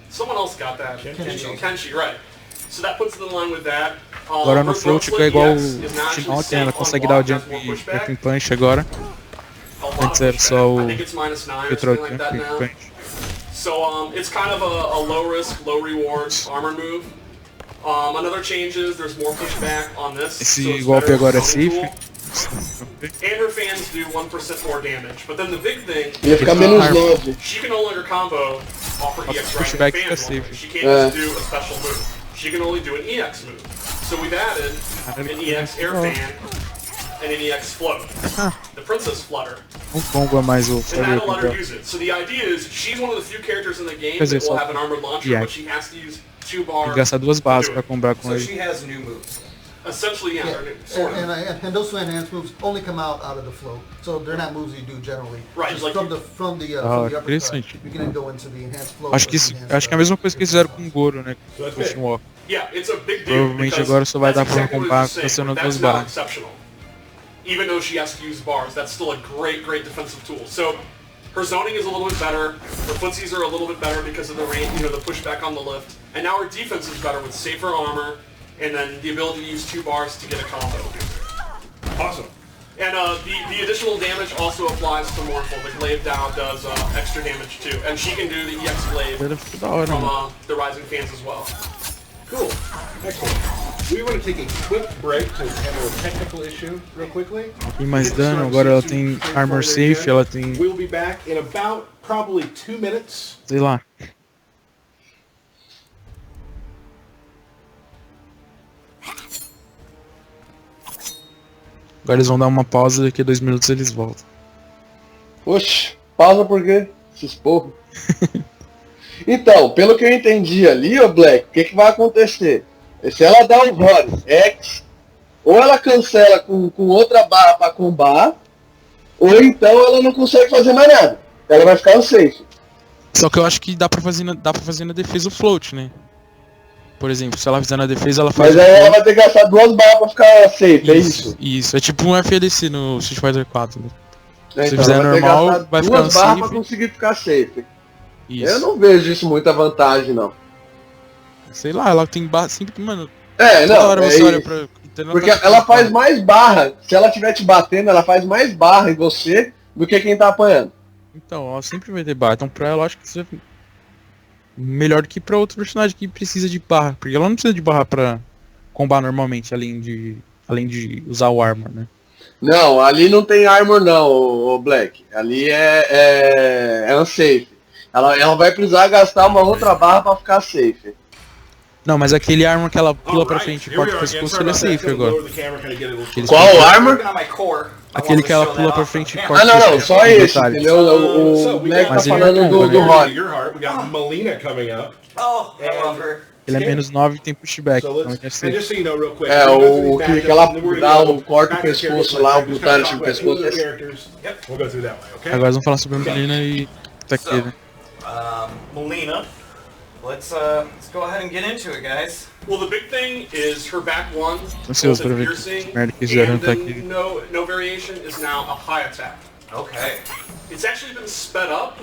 someone else got that. Kenshi, right. So that puts it in line with that. Agora no her float throat fica slit igual EX o is now actually Shinnok, safe ela on consegue dar o block, has jump more e pushback. jumping punch agora. A lot Antes of era só pushback. o I think it's -9 or Petrol something like that Jumping now. Punch. So it's kind of a low risk, low reward armor move. Another change is there's more pushback on this. Esse so it's golpe better agora é zoning safe. tool. And her fans do 1% more damage. But then the big thing, Ia ficar menos 9. she can no longer combo off her EX right pushback fan fica normally. safe. She can't just do a special move. She can only do an EX move. So we've added an EX air fan and an EX float. The Princess Flutter. Um combo a mais o And Flutter that'll let her contra. use it. So the idea is she's one of the few characters in the game Quer dizer, that will só have an armored launcher, EX. but she has to use 2 Tem que bars. gastar duas bases pra comprar com So ele. she has new moves. Essentially, yeah, sort of. And those two enhanced moves only come out of the float, so they're not moves you do generally. Right, Just like from you- the from the uppercut, interessante. you can then go into the enhanced float. Acho que, or the enhanced, acho que é a mesma coisa que eles fizeram com o Goro, né? So that's Com o big. Shinwalker. Yeah, it's a big deal. Provavelmente because agora só vai that's dar pra exactly what comprar you're saying, estacionando but duas that's not barras. exceptional. Even though she has to use bars, that's still a great defensive tool. So her zoning is a little bit better. Her footsies are a little bit better because of the range, the pushback on the lift. And now her defense is better with safer armor, and then the ability to use 2 bars to get a combo. awesome. And the additional damage also applies to Mournful. The Glaive Dow does extra damage too, and she can do the EX Glaive Era ficou da hora, from mano. the Rising Fans as well. Cool. Excellent. We want to take a quick break to handle a technical issue real quickly. Tem mais Get dano, started agora ela to tem straightforward armor safe, again. ela tem, We'll be back in about probably 2 minutes. sei lá. Agora eles vão dar uma pausa, daqui a 2 minutos eles voltam. Oxe, pausa por quê? Esses porra. Então, pelo que eu entendi ali, ô Black, o que vai acontecer? Se ela dá um Horus X, ou ela cancela com outra barra pra combar, ou então ela não consegue fazer mais nada. Ela vai ficar unsafe. Só que eu acho que dá pra fazer na defesa o float, né? Por exemplo, se ela fizer na defesa, ela faz. Mas aí ela vai ter que gastar 2 barras pra ficar safe, é isso? Isso, é tipo um FLC no Street Fighter 4. Né? Então, Se fizer normal, vai ficar 2 barras unsafe. pra conseguir ficar safe. Isso. Eu não vejo isso muita vantagem, não. Sei lá, ela tem barra sempre, mano. É, Toda não, hora é você olha isso. pra. Então Porque ela faz mais barra, se ela estiver te batendo, ela faz mais barra em você do que quem tá apanhando. Então, ela sempre vai ter barra. Então pra ela, eu acho que isso é melhor do que pra outro personagem que precisa de barra. Porque ela não precisa de barra pra combar normalmente, além de usar o armor, né? Não, ali não tem armor não, o Black. Ali é unsafe. Ela vai precisar gastar uma outra barra pra ficar safe. Não, mas aquele armor que ela pula pra frente e corta o pescoço, ele é safe agora. Qual armor? Aquele que ela pula pra frente e corta Ah, não, os só esse, entendeu? O Black tá Mas ele falando é do combo, Rod. Oh, I love her. Ele é menos 9 e tem pushback. So Então ele é let's, safe. and just so you know, real quick, É, we're gonna go through o these que matchups, ela and then we're dá gonna o go corta o back to characters pescoço like lá, o that, just brutality kinda no talk about who pescoço. are characters. We'll go through that way, okay? Agora vamos falar sobre a Melina e Takeda. Melina. Let's go ahead and get into it, guys. Well, the big thing is her back one, Ansioso both pra in ver piercing, que merda que fizeram and no then Takeda. no variation is now a high attack. Okay. It's actually been sped up,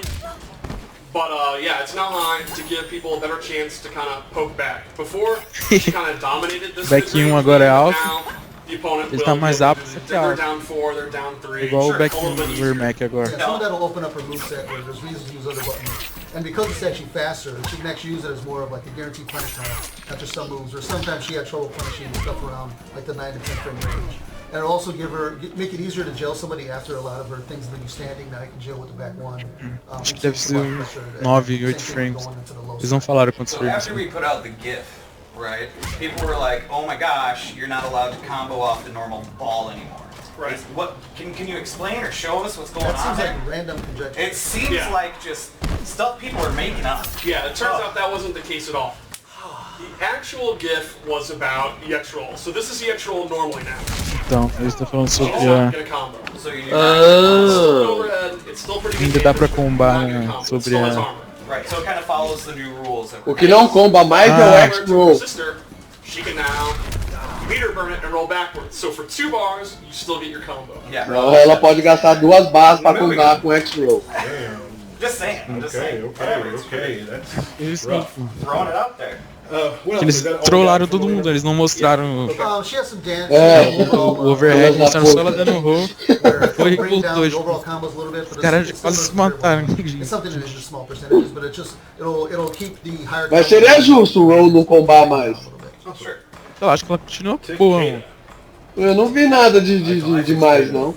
but yeah, it's now high to give people a better chance to kind of poke back. Before, she kind of dominated this Backinho mid-range agora é game, alto. but now the opponent Ele tá will mais be able apto, to- só que They're alto. down 4, they're down 3. Igual o Sure, back a little bit do easier. Vermac agora. Yeah, some of that will open up her moveset where there's reasons to use other buttons. And because it's actually faster, she can actually use it as more of like a guaranteed punishment after some moves, or sometimes she had trouble punishing stuff around like the 9 to 10 frame range. And it'll also make it easier to jail somebody after a lot of her things that you standing. Now you can jail with the back one. Acho que deve ser Same uns thing 9, 8 going frames. into the low Eles não side. falaram quantos So frames. after we put out the GIF, right, people were like, "Oh my gosh, you're not allowed to combo off the normal ball anymore." Right. What can you explain or show us what's going That on seems there? like random conjecture. It seems Yeah. like just stuff people are making up. Yeah, it turns Oh. out that wasn't the case at all. The actual GIF was about EX roll. So this is EX roll normally now. Então, eles estão falando You sobre do not a. get a combo. So you do Still Ah, overhead, it's still pretty good Ainda dá damage, pra but combar, not get a né, combo. It sobre still has a- armor. right. So it kind of follows the new rules. That o que não comba mais é o However, X to her roll. sister, she can now meter burn it and roll backwards. So for 2 bars, you still get your combo. Yeah. Então ela pode gastar 2 barras pra combar com X roll. Just saying. I'm just Okay, saying. okay, Whatever, it's okay. That's Eles, rough. throwing it out there. What else? eles Is that all we trollaram got todo for mundo, eles não mostraram She has some damage. É. o overhead, mostraram só ela dando roll. Foi e Bring down voltou. the overall combos a little bit, but Caras it's quase similar se to tier mataram. one. It's something in just small percentages, but it'll keep the higher. Mas seria justo o roll não combar mais. Sure. Eu acho que ela continua boa. Eu não vi nada de demais, não.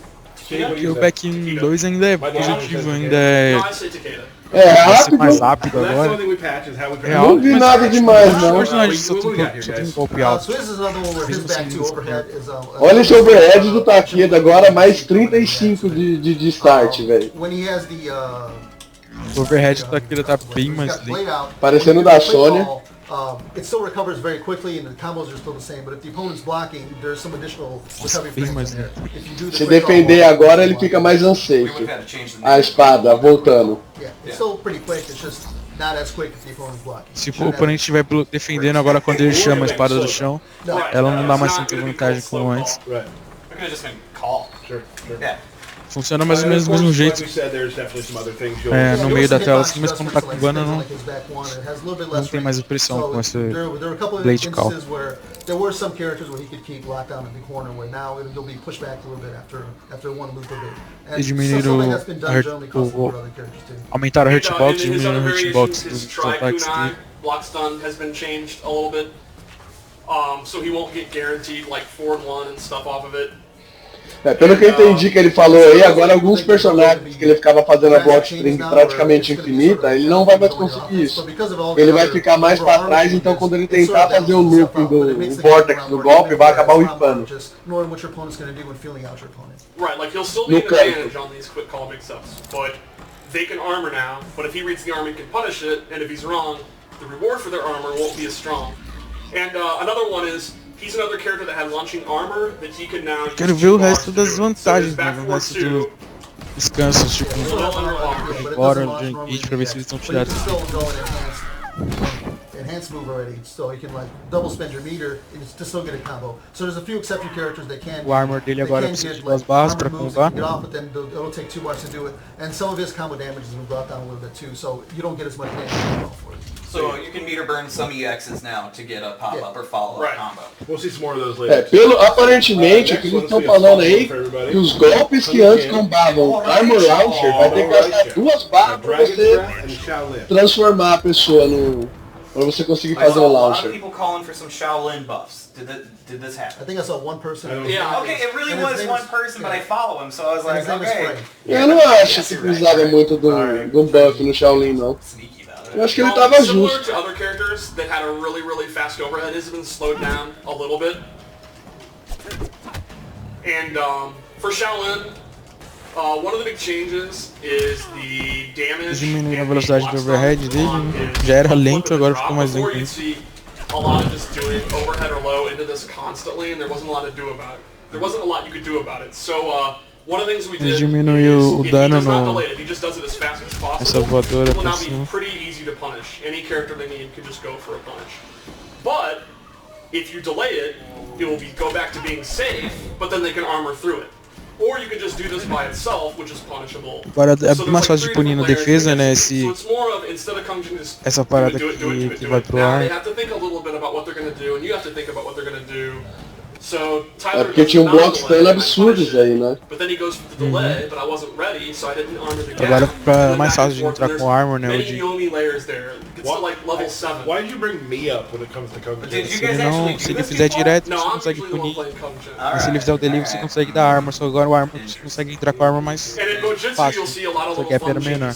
Porque o back in 2 ainda é positivo, ainda é. No, I say Takeda. É Vai ser mais rápido. rápido Well, that's the agora. only thing we patch is how we É Não alto, vi mas nada demais, os não. personagens só What we got tem here, guys? golpe alto. So this is another one where his back two overhead is. Olha esse overhead do Takeda agora, mais 35 de start, velho. When he has the O overhead do Takeda tá bem he's mais got lento. blade out. Parecendo When you da do the Sônia. plate ball, it still recovers very quickly and the combos are still the same. But if the opponent's blocking, there's some additional recovery bem frames mais in there. If you do the Se quick draw defender ball, agora, ele fica mais We would unsafe. have had to change the A espada, voltando. Yeah, it's still pretty quick. It's just not as quick if the opponent's blocking. Se o oponente estiver defendendo agora quando ele chama a espada do chão, No, ela não dá It's mais not tanta gonna be vantagem called como slow antes. call. Right. We could have just been call. Sure. Sure. Yeah. Funciona mais ou And menos of do mesmo course, jeito. like we said, there's definitely some other things you'll- É, no there meio was da some tela hitbox assim, mas quando tá adjustments, combando like não. his back one, it has a little bit Não less tem range. mais pressão So com esse there were a couple of blade call. instances where there were some characters where he could keep locked down in the corner, where now you'll be pushed back a little bit after one loop of it. And Eles diminuíram something that's been done generally across the board with other characters too. Aumentaram a And, hitbox, in his other diminuíram o hitbox variations, his dos try ataques kunai dele. block stun has been changed a little bit. So he won't get guaranteed like 4-1 and stuff off of it. Pelo que eu entendi que ele falou aí, agora alguns personagens que ele ficava fazendo a blockstream praticamente infinita, ele não vai mais conseguir isso. Ele vai ficar mais pra trás, então quando ele tentar fazer o looping do vortex do golpe, vai acabar whiffando. Right, like he'll still be an advantage on these quick call mix-ups, but they can armor now, but if he reads the armor, he can punish it, and if he's wrong, the reward for their armor won't be as strong. And another one is, he's another character that had launching armor that he can now use. Quero ver o resto das vantagens, né? O resto dos descansos, tipo, agora no Junk Kit, pra ver se eles estão tirados. Enhanced move already, so you can like double spend your meter and to still get a combo. So there's a few exception characters that can. O armor dele agora precisa de duas barras pra combar. Get off, but then it'll take 2 bars to do it. And some of his combo damage has been brought down a little bit too, so you don't get as much damage for it. So you can meter burn some EXs now to get a pop-up or follow-up combo. We'll see some more of those later. Aparentemente, o que eles estão falando aí, que os golpes que antes combavam Armor Launcher, vai ter que gastar 2 barras pra você transformar a pessoa no... Pra você conseguir fazer o launcher. A lot of people calling for some Shaolin buffs. Did this happen? I think I saw one person. Yeah. Okay, it really was one person, but I follow him, so I was like, okay. Eu não acho que precisava muito do buff no Shaolin, não. Eu acho que ele tava Similar justo. to other characters that had a really fast overhead, has been slowed down a little bit. And for Shaolin, one of the big changes is the damage. Diminuir a velocidade do overhead dele, já era lento, agora ficou mais lento. A lot of just doing overhead or low into this constantly, and there wasn't a lot to do about it. There wasn't a lot you could do about it. So one of the things we did is if he does not delay it, he just does it as fast as possible. It will now be pretty easy to punish. Any character they need can just go for a punish. But if you delay it, it will go back to being safe, but then they can armor through it. Or you can just do this by itself, which is punishable. Agora é mais fácil de punir na defesa, né? Essa parada que vai pro ar. They have to think a little bit about what they're going to do, and you have to think about what they're going to do. So É porque tinha bloco stun absurdos aí, né? But then he goes for the delay, but I wasn't ready, so I didn't armor the gap. Agora é mais fácil de entrar com armor, né? Many Yomi layers there. It's like level 7. Why did you bring me up when it comes to Kombat? Se ele fizer direto, você consegue punir. Mas se ele fizer o delivery, você consegue dar armor. Só agora o armor você consegue entrar com armor mais fácil. Só que é pena menor.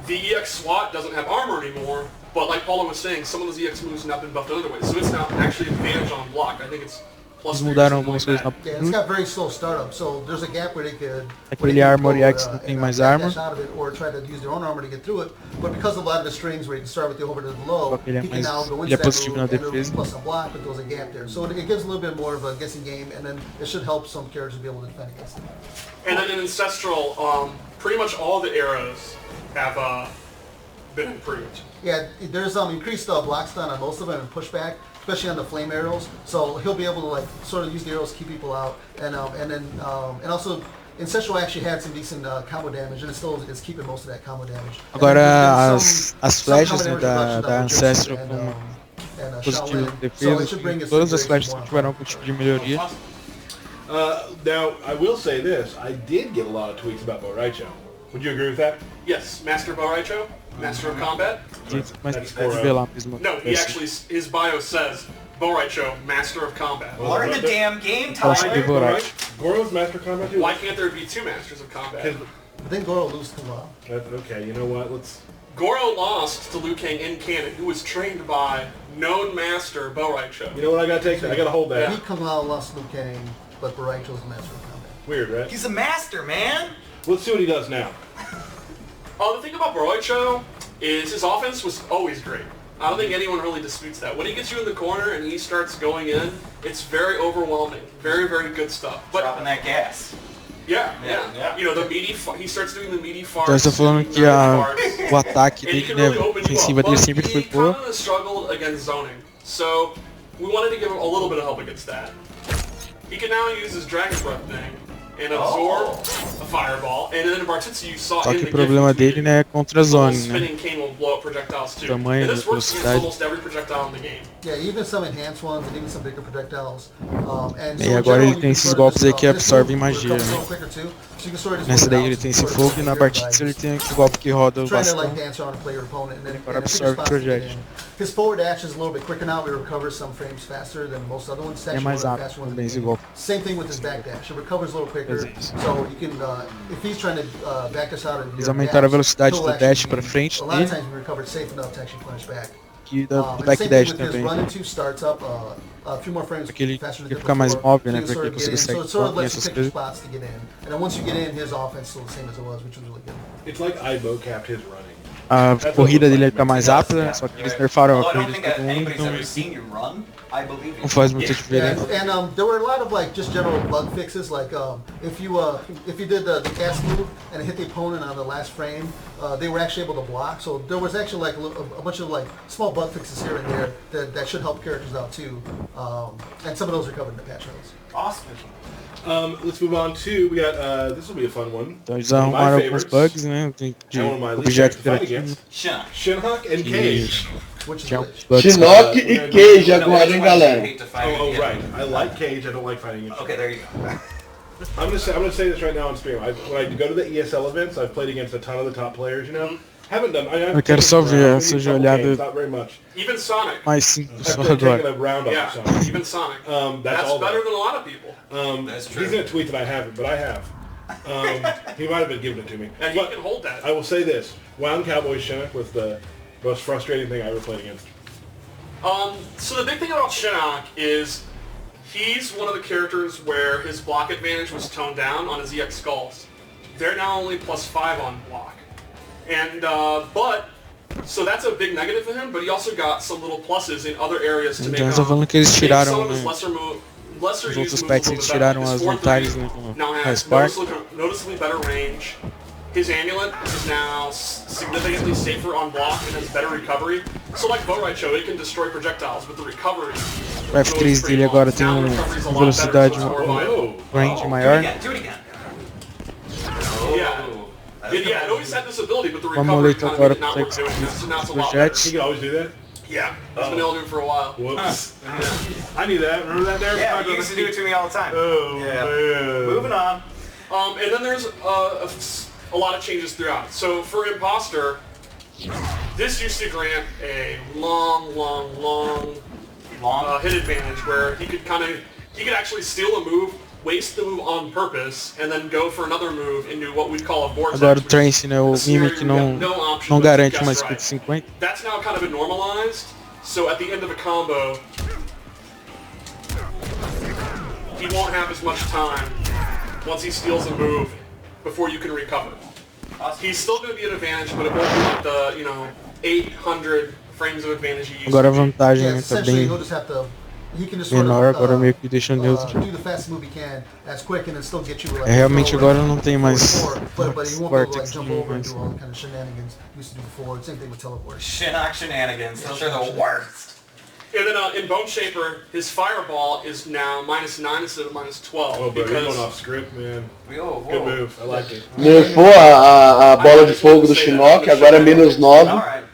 The EX SWAT doesn't have armor anymore, but like Paulo was saying, some of those EX moves have not been buffed in other ways, so it's now actually advantage on block. I think it's plus 3 mudaram algumas coisas na Yeah, it's got very slow startup, so there's a gap where they could aquele armor EX não tem mais armor. out of it or try to use their own armor to get through it. But because of a lot of the strings where you can start with the over to the low, Ele é you can mais- now go ele é into that positivo move na and there's defesa. plus a block, but there's a gap there. So it gives a little bit more of a guessing game, and then it should help some characters be able to defend against it. And then in Ancestral, pretty much all the arrows have been improved. Yeah, there's increased block stun on most of them and pushback, especially on the flame arrows. So he'll be able to like sort of use the arrows to keep people out, and also Ancestral actually had some decent combo damage, and it's keeping most of that combo damage. Agora as flechas, né, da Ancestral com positivo de defesa, todas as flechas que tiveram algum tipo de melhoria. Now, I will say this. I did get a lot of tweets about Boraicho. Would you agree with that? Yes, Master Boraicho, Master of Combat. Mas pode ver lá mesmo. No, he actually, his bio says, Boraicho, Master of Combat. Learn the damn game, Posso Tyler. devorar. Goro's Master Combat too? Why can't there be 2 Masters of Combat? I think Goro loses to Lao. Okay, you know what? Let's... Goro lost to Liu Kang in canon, who was trained by known master Boraicho. You know what? I gotta take that. I gotta hold that. He Kung Lao lost Liu Kang, but Boraicho's the master of combat. Weird, right? He's a master, man. Let's see what he does now. The thing about Boraicho is his offense was always great. I don't think anyone really disputes that. When he gets you in the corner and he starts going in, it's very overwhelming. Very, very good stuff. But Dropping that gas. yeah. You know, the meaty. He starts doing the meaty farts. Então, você tá falando que o ataque dele, né, ofensiva dele sempre foi boa. He kind of struggled against zoning, so we wanted to give him a little bit of help against that. He can now use his Dragon Breath thing and absorb a fireball, and then in Bartitsu you saw Só in que the o problema gift dele, né, é contra a the little zone, né? spinning cane will blow up projectiles too. Tamanho, And this works against velocidade. almost every projectile in the game. Yeah, even some enhanced ones and even some bigger projectiles. And E agora ele tem esses golpes aí que absorvem magia, né? you can sort of just Nessa work daí out, ele tem esse sort of fogo e na figure parte by ele tem o golpe que roda o trying to bastão. like dance around a player opponent, and then Agora and pick absorve spots to get projétil. in. His forward dash is a little bit quicker now. We recover some frames faster than most other ones. It's É actually mais one of the rápido faster ones in também the esse game. golpe. Same thing with his back dash. It recovers a little quicker. Exato. So you can, if he's trying to back us out of Eles your aumentaram a dash, velocidade he'll do actually dash be- pra frente A lot of dele times we recovered safe enough to actually punish back. e do And back same dash thing with his também. run into starts up a few more frames Porque ele faster than fica it did mais before, móvel, né? so you can sort Porque of você get in. So consegue it sort of toque e lets you essas pick your coisas. spots to get in. And then once you get in, his offense is still the same as it was, which was really good. It's like I mocapped his running. A That's corrida what it dele looks tá like. mais rápida, só que eles nerfaram a Although I don't corrida think de todo mundo, anybody's então ever seen you run, I believe you. não faz muita Yeah, diferença. and there were a lot of like just general bug fixes. Like if you did the cast move and it hit the opponent on the last frame, they were actually able to block. So there was actually like a bunch of like small bug fixes here and there that should help characters out too. And some of those are covered in the patch notes. Awesome. Let's move on to, we got, this will be a fun one. Então eles One of my arrumaram alguns favorites, bugs, né? De and one of my least objeto favorites to fight interativo. against. Shinnok. Shinhawk and Cage. Which is Tinha good. uns bugs. Shinnok e Cage No, agora, that's hein, why I galera? hate to fight Oh, again. right. I like Cage, I don't like fighting against Okay, there you go. I'm gonna say this right now on stream. When I go to the ESL events, I've played against a ton of the top players, you know? Haven't done, I've Eu quero taken só some ver rounds, essa maybe a couple olhada games, not very much. Even Sonic. mais simples só I've taken agora. a round off Yeah, or something. even Sonic. That's That's all better that. than a lot of people. That's true. He's gonna tweet that I haven't, but I have. He might have been giving it to me. And he But can hold that. I will say this: Wound Cowboy Shinnock was the most frustrating thing I ever played against. So the big thing about Shinnok is he's one of the characters where his block advantage was toned down on his EX skulls. They're now only +5 on block. And, so that's a big negative for him, but he also got some little pluses in other areas to make Então, eu tô falando que eles make tiraram, some of his né, lesser os used outros moves packs a eles little bit tiraram better. as His 4-3 vantagens, né, como now a has Spark. noticeably better range. His amulet is now significantly safer on block and has better recovery. So like Bow Ride Show, it can destroy projectiles, but the recovery O F3 dele agora tem uma velocidade, um range maior. Do it again. Yeah. Yeah, it always had this ability, but the O recovery amuleto kind of agora did not work consegue doing this, so now it's a os lot better. He projéteis. could always do that. Yeah, he's been able to do it for a while. Whoops. I knew that. Remember that there? Yeah, you used to do it to me all the time. Oh, Yeah. man. Moving on. And then there's a lot of changes throughout. So for Imposter, this used to grant a long Long. hit advantage where he could actually steal a move, waste the move on purpose, and then go for another move into what we'd call a vortex. Agora o which is Trance, né, o a scenario Mimic where you não, have no option não but to garante guess mais right. 50-50. That's now kind of been normalized. So at the end of a combo, he won't have as much time once he steals a move before you can recover. He's still going to be an advantage, but it won't be like the 800 frames of advantage he used Agora a to be. vantagem, Yeah, né, tá essentially bem he'll just have to. He can just sort menor, of, agora meio que deixa neutro. do the fastest move he can as quick and then still get you like Realmente forward, agora não tem mais but he won't be able to like Vortex jump nenhum, over and mas do all the kind of shenanigans he used to do before. Same thing with teleport. Shinnok shenanigans. Those are the worst. And then in Bone Shaper, his fireball is now -9 instead of -12 Oh, bro, you're going because off script, man. Whoa, Good whoa. move. I like it. Nerfou a bola de fogo do Shinnok, agora é -9. Alright.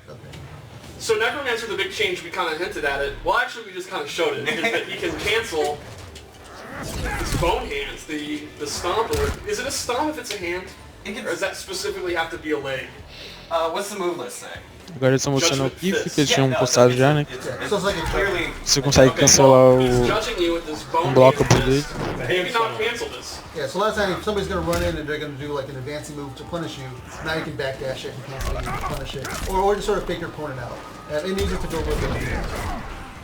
So Necromancer, the big change, we kind of hinted at it. Well, actually, we just kind of showed it. Is that he can cancel his bone hands, the stomp. Or is it a stomp if it's a hand? Or does that specifically have to be a leg? What's the move list say? Agora eles estão mostrando o Judgment GIF Fist. que eles tinham postado já, né? So it's like a Clearly. Você consegue Okay, cancelar well, he's o judging you with his bone unblockable hand dele. fist. You cannot cancel this. Yeah, so a lot of times if somebody's gonna run in and they're gonna do like an advancing move to punish you, now you can backdash it and cancel it and punish it. Or just sort of fake your opponent out. And use it to build with it.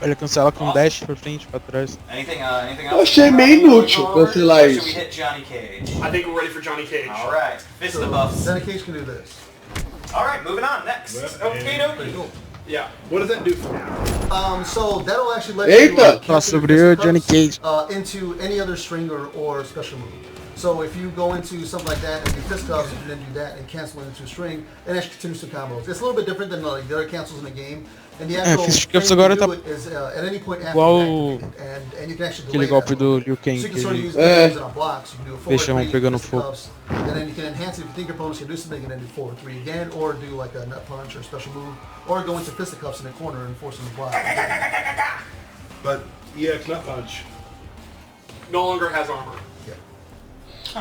Ele cancela com dash pra frente, pra trás. Anything Eu else? achei meio inútil cancelar Or should we isso. hit Johnny Cage? I think we're ready for Johnny Cage. Alright. Fist So the buffs. then a cage can do this. Alright, moving on. Next. Well, Okay, Pretty dokie. cool. Yeah. What does that do for me? So that'll actually let Eita! you cancel Fala sobre your o Johnny fisticuffs, Cage. into any other string or special move. So if you go into something like that and do fisticuffs and then do that and cancel it into a string, it actually continues to combos. It's a little bit different than like the other cancels in the game. And the actual fisticuffs thing agora to do tá it is at any point after igual you activate it. And you can actually aquele delay golpe that. do Liu So Kang you que can sort of ele use it on blocks. You can do a forward deixa um 3, pegando fogo. fisticuffs, and then you can enhance it if you think your opponent's gonna do something, and then do forward 3 again, or do like a nut punch or a special move, or go into fisticuffs in the corner and force them to block. But EX Nut Punch. No longer has armor.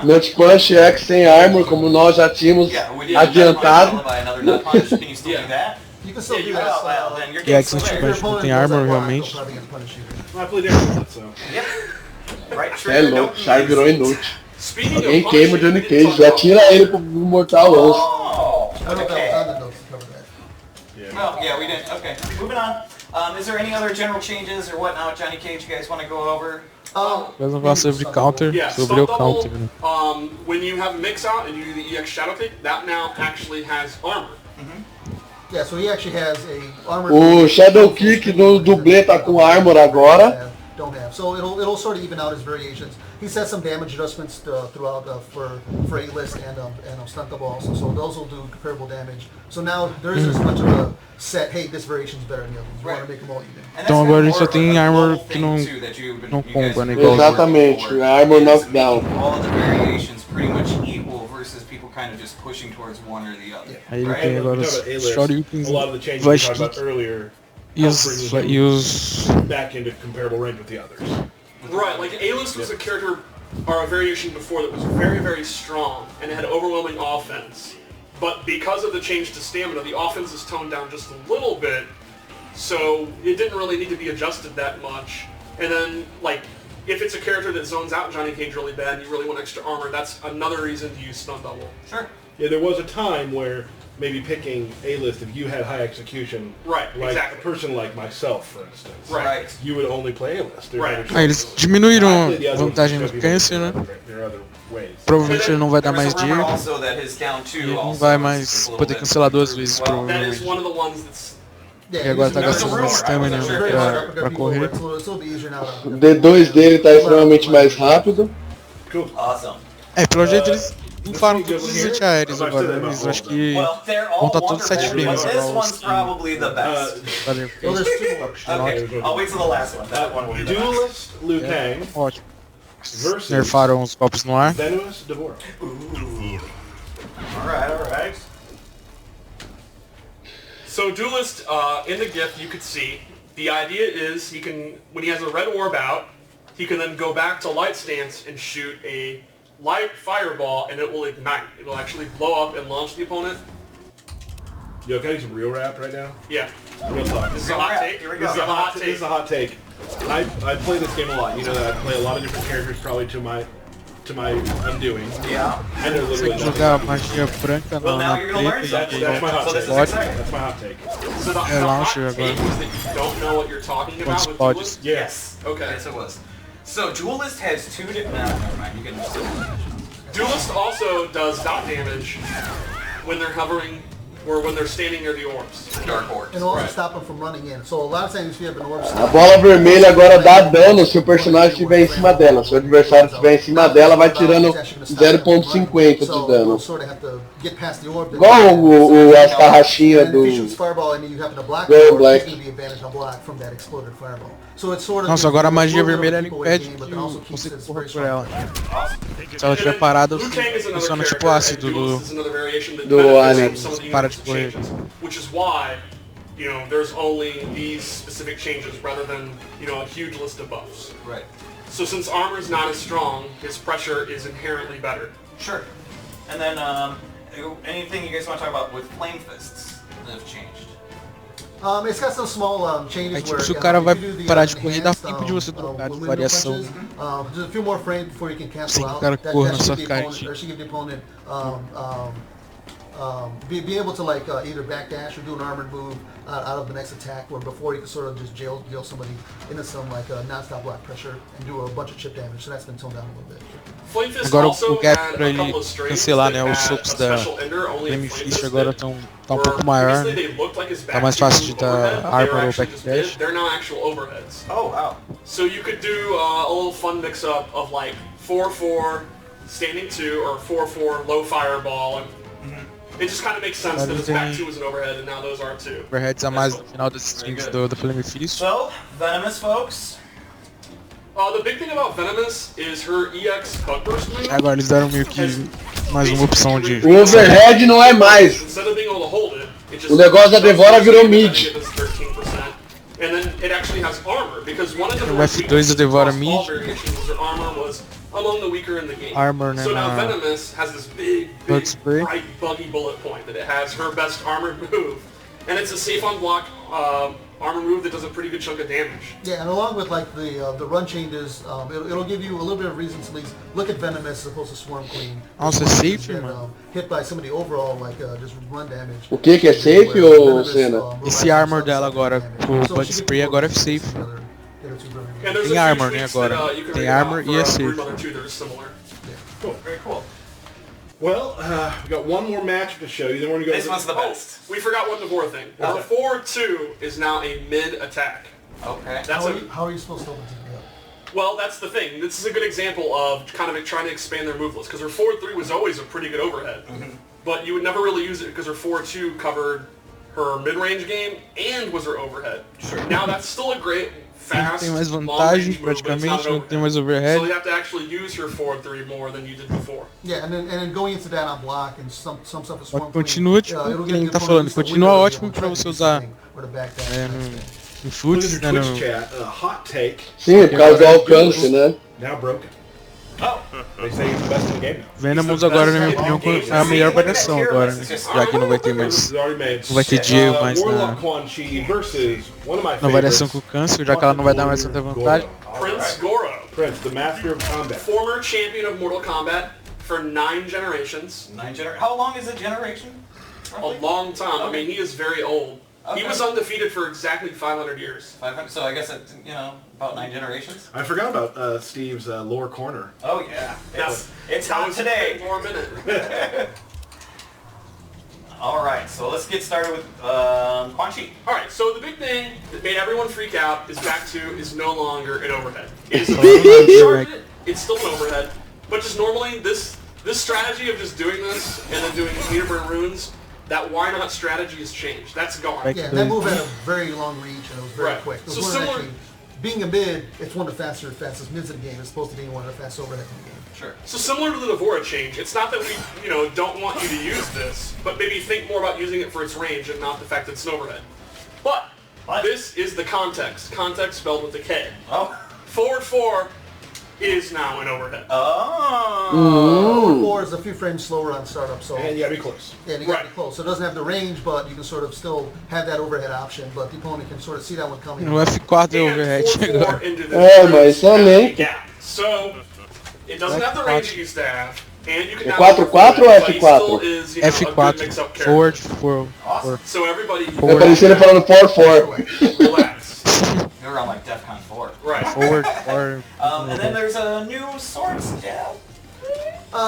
Nut Punch X sem armor, como nós já tínhamos Yeah, would you adiantado. followed by another nut punch? Can you still do that? You can still do Yeah, that. Oh, well, then you're E getting X não still te there. If your punch, não opponent tem does armor that block, realmente. they'll probably get punished you. I played everything, so. Yep. Right, true. É louco, o Char virou inútil. Speaking Alguém of queima o punishing, Johnny we didn't Cage, talk já about- tira ele pro Mortal 11. Oh, I don't know if okay. that was on the notes to cover that. Well, yeah, we didn't. Okay, moving on. Is there any other general changes or whatnot, Johnny Cage, you guys want to go over? Nós vamos falar sobre counter, Yeah, sobre o Stunt Double, counter, né? when you have a mix out and you do the EX Shadow Kick, that now actually has armor. Yeah, so he actually has a armor. O Shadow Kick no dublê tá com armor agora. Don't have. So it'll sort of even out his variations. He set some damage adjustments throughout for A-list and Stunt Double also. So those will do comparable damage. So now there isn't as much of a set. Hey, this variation's better than the other. You want to make them all even. And Então that's agora kind ele of só more tem of a armor global que thing, não- too, that you não guys compra, né? have Igual been Exatamente, working for, armor is knockdown. making all of the variations pretty much equal versus people kind of just pushing towards one or the other. Aí ele Right? tem You agora talk os about A-list, Shoryukens, a lot of the changes we Flash talked about Kick earlier e os back into comparable range with the others. Right, like A-List was a character or a variation before that was very, very strong and had overwhelming offense. But because of the change to stamina, the offense is toned down just a little bit, so it didn't really need to be adjusted that much. And then, like, if it's a character that zones out Johnny Cage really bad and you really want extra armor, that's another reason to use Stunt Double. Sure. Yeah, there was a time where maybe picking A-list, if you had high execution, Right, like exactly. a person like myself, for instance, Right. you would only play A-list. There's Right. other Ah, eles choices. diminuíram I played the a other ones vantagem do because people câncer, né? there are other ways. Provavelmente ele não vai dar There was mais a rumor dia. also that his down two E ele não also vai was mais a little poder bit cancelar duas improved vezes, as well. That is provavelmente. one of the ones that's... Yeah, E agora he's tá using gastando rumor, mais stamina I wasn't very sure. sharp pra with people, correr. it's a little easier now to- O D2 dele tá extremamente mais rápido. Cool. Awesome. É, pelo jeito eles bufaram todos os antiaéreos agora, né? Eles acho que Well, they're vão all estar todos 7 wonderful, frames but this igual one's os que probably the best. valeu. Well, there's two more. Okay, I'll wait till the last one. That one will be the best. Duelist Liu Kang Ótimo. versus Nerfaram os golpes no ar. Venomous Devourer. Alright. So Duelist, in the GIF you could see, the idea is he can, when he has a red orb out, he can then go back to light stance and shoot a light fireball and it will ignite. It will actually blow up and launch the opponent. Yo, can I do some real rap right now? Yeah. Real talk. This is a hot take. Here we This go. is a hot This take. is a hot take. I play this game a lot. You know that I play a lot of different characters, probably to my undoing. Yeah. And they're Você literally tem que nothing. jogar magia branca Well, na now you're gonna learn preta something. e That's my hot So this take. is exciting. That's my hot take. So the Yeah, hot launcher, take but- is that you don't know what you're talking about with Spot Duelist. Yes. Okay. Yes, it was. So Duelist has two different. No, never mind. You can just. Duelist also does dot damage when they're hovering or when they're standing near the orbs. Dark Orbs. And also Right. stop them from running in. So a lot of times if you have an orb A stop, bola vermelha agora dá dano se o personagem estiver em cima dela. Se o adversário estiver em cima dela, vai tirando 0.50 de dano. sort of have to get past the orb. Igual as tarraxinhas And do... if he shoots fireball and you happen to block Go the orb, black. he's going to be advantage on block from that exploded fireball. So it's sort of Nossa, agora a magia little bit vermelha of ela people away impede game, but que then also o keeps você it corra very por ela. Awesome. Se ela estiver parada, Liu Kang is another funciona tipo character, ácido and do... Duelist is another variation that do benefits anime. from some of the Para units de correr. changes, which is why, you know, there's only these specific changes rather than, you know, a huge list of buffs. Right. So since armor's not as strong, his pressure is inherently better. Sure. And then anything you guys want to talk about with Flame Fists that have changed? It's got some small changes Aí, tipo, where se o cara if vai you do the, parar de correr, dá enhanced, tempo de você trocar de window variação. punches, just a few more frames before you can cancel Sem que o out. cara That corra na should sua give the cara. opponent, or should give the opponent be able to like either backdash or do an armored move out of the next attack, where before you can sort of just jail somebody into some like non-stop block pressure and do a bunch of chip damage. So that's been toned down a little bit. Flame Fist Agora also o gap had pra a ele couple of strings cancelar, né, that os had socos a da special ender only in Flame Flame Fist Fist agora that estão um were pouco maior, previously né? they looked like his Tá mais fácil de back dar overhead, they armor were ou actually just backdash. mid. They're now actual overheads. Oh wow. So you could do a little fun mix-up of like 4-4 standing 2 or 4-4 low fireball, and it just kind of makes sense that his back 2 was an overhead and now those are 2. Overheads a mais no final das strings do Flame Fist. So Venomous, folks. The big thing about Venomous is her EX bug burst move. Agora eles deram meio que mais uma opção de... O overhead não é mais. Instead of being able to hold it, it just O negócio da Devora virou mid. It does 13%. And then it actually has armor because one of the O F2 da Devora mid. variations was her armor was among the weaker in the game. Armor so now and, Venomous has this big, blood spray. bright, buggy bullet point that it has her best armored move. And it's a safe on block armor move that does a pretty good chunk of damage. Yeah, and along with like the run changes, it'll give you a little bit of reason to at least look at Venomous as opposed to Swarm Queen. Nossa, é safe, mano. Hit by somebody overall, like just run damage. O que é safe, ô Senna? Esse armor dela agora, o Bug Spray agora é safe. And there's Tem a few armor, né, tweaks agora. that, you can Tem read armor about e é for, safe. Brood Mother 2 that are similar. Cool. Very cool. Well, we got one more match to show you. Then we're gonna go. This one's the best. We forgot one Devore thing. What's Devore 2 is now a mid attack. Okay. That's How are you supposed to open it up? well, that's the thing. This is a good example of kind of trying to expand their move list because her forward 3 was always a pretty good overhead, but you would never really use it because her forward 2 covered her mid-range game and was her overhead. Sure. Now that's still a great, fast, Tem mais long-range vantagem, move, but it's not praticamente, an não tem overhead. mais overhead. So you have to actually use your forward 3 more than you did before. Yeah, and then going into that on block and some stuff is Swarm Continua, tipo, it'll que give nem you tá a falando, bonus continua window ótimo to pra try você to usar swing or to back dash, é, that no, kind of thing. em Look foots, at né, your no, Twitch chat. Hot take. Sim, por causa do alcance, né? Now broken. Oh. They say he's the best in the game now. Venomous agora, na minha opinião, é a melhor variação agora, né? Já que não vai ter mais, This is already made. não vai ter Geo mais Warlock na, Quan Chi versus one of my na variação favorites, com o câncer, já que ela não vai dar mais tanta vantagem. Prince Goro, Prince, the master of combat. former champion of Mortal Kombat for 9 generations. How long is a generation? A long time. I mean, he is very old. He Okay. was undefeated for exactly 500 years. 500. So I guess it's about 9 generations. I forgot about Steve's lower corner. Oh yeah. That's It's that hot was today. more a minute. All right. So let's get started with Quan Chi. All right. So the big thing that made everyone freak out is back 2 is no longer an overhead. It is it's still an overhead, but just normally this strategy of just doing this and then doing meter burn runes. That why not strategy has changed. That's gone. Right. Yeah, and that move had a very long reach and it was very Right. quick. It was So one of similar- actually, being a mid, it's one of the fastest mids in the game as opposed to being one of the fastest overheads in the game. Sure. So similar to the Devora change, it's not that we, don't want you to use this, but maybe think more about using it for its range and not the fact that it's an overhead. But this is the context. Context spelled with a K. Oh. Forward 4 is now an overhead. Oh. 4 is a few frames slower on startup, so And you gotta be close. yeah, you got to Right. be close. So it doesn't have the range, but you can sort of still have that overhead option, but the opponent can sort of see that one coming. No F4 é And overhead 4-4 agora. into this É, room mas também. gap. So it doesn't have the range it used to have, and you can É now 4-4 ou but he F4? still is, a good F4, mix-up character. forward, forward. So everybody É parecendo ele falando 4-4. relax. You're on like DEFCON 4. Right. Forward, forward. And then there's a new sword stab.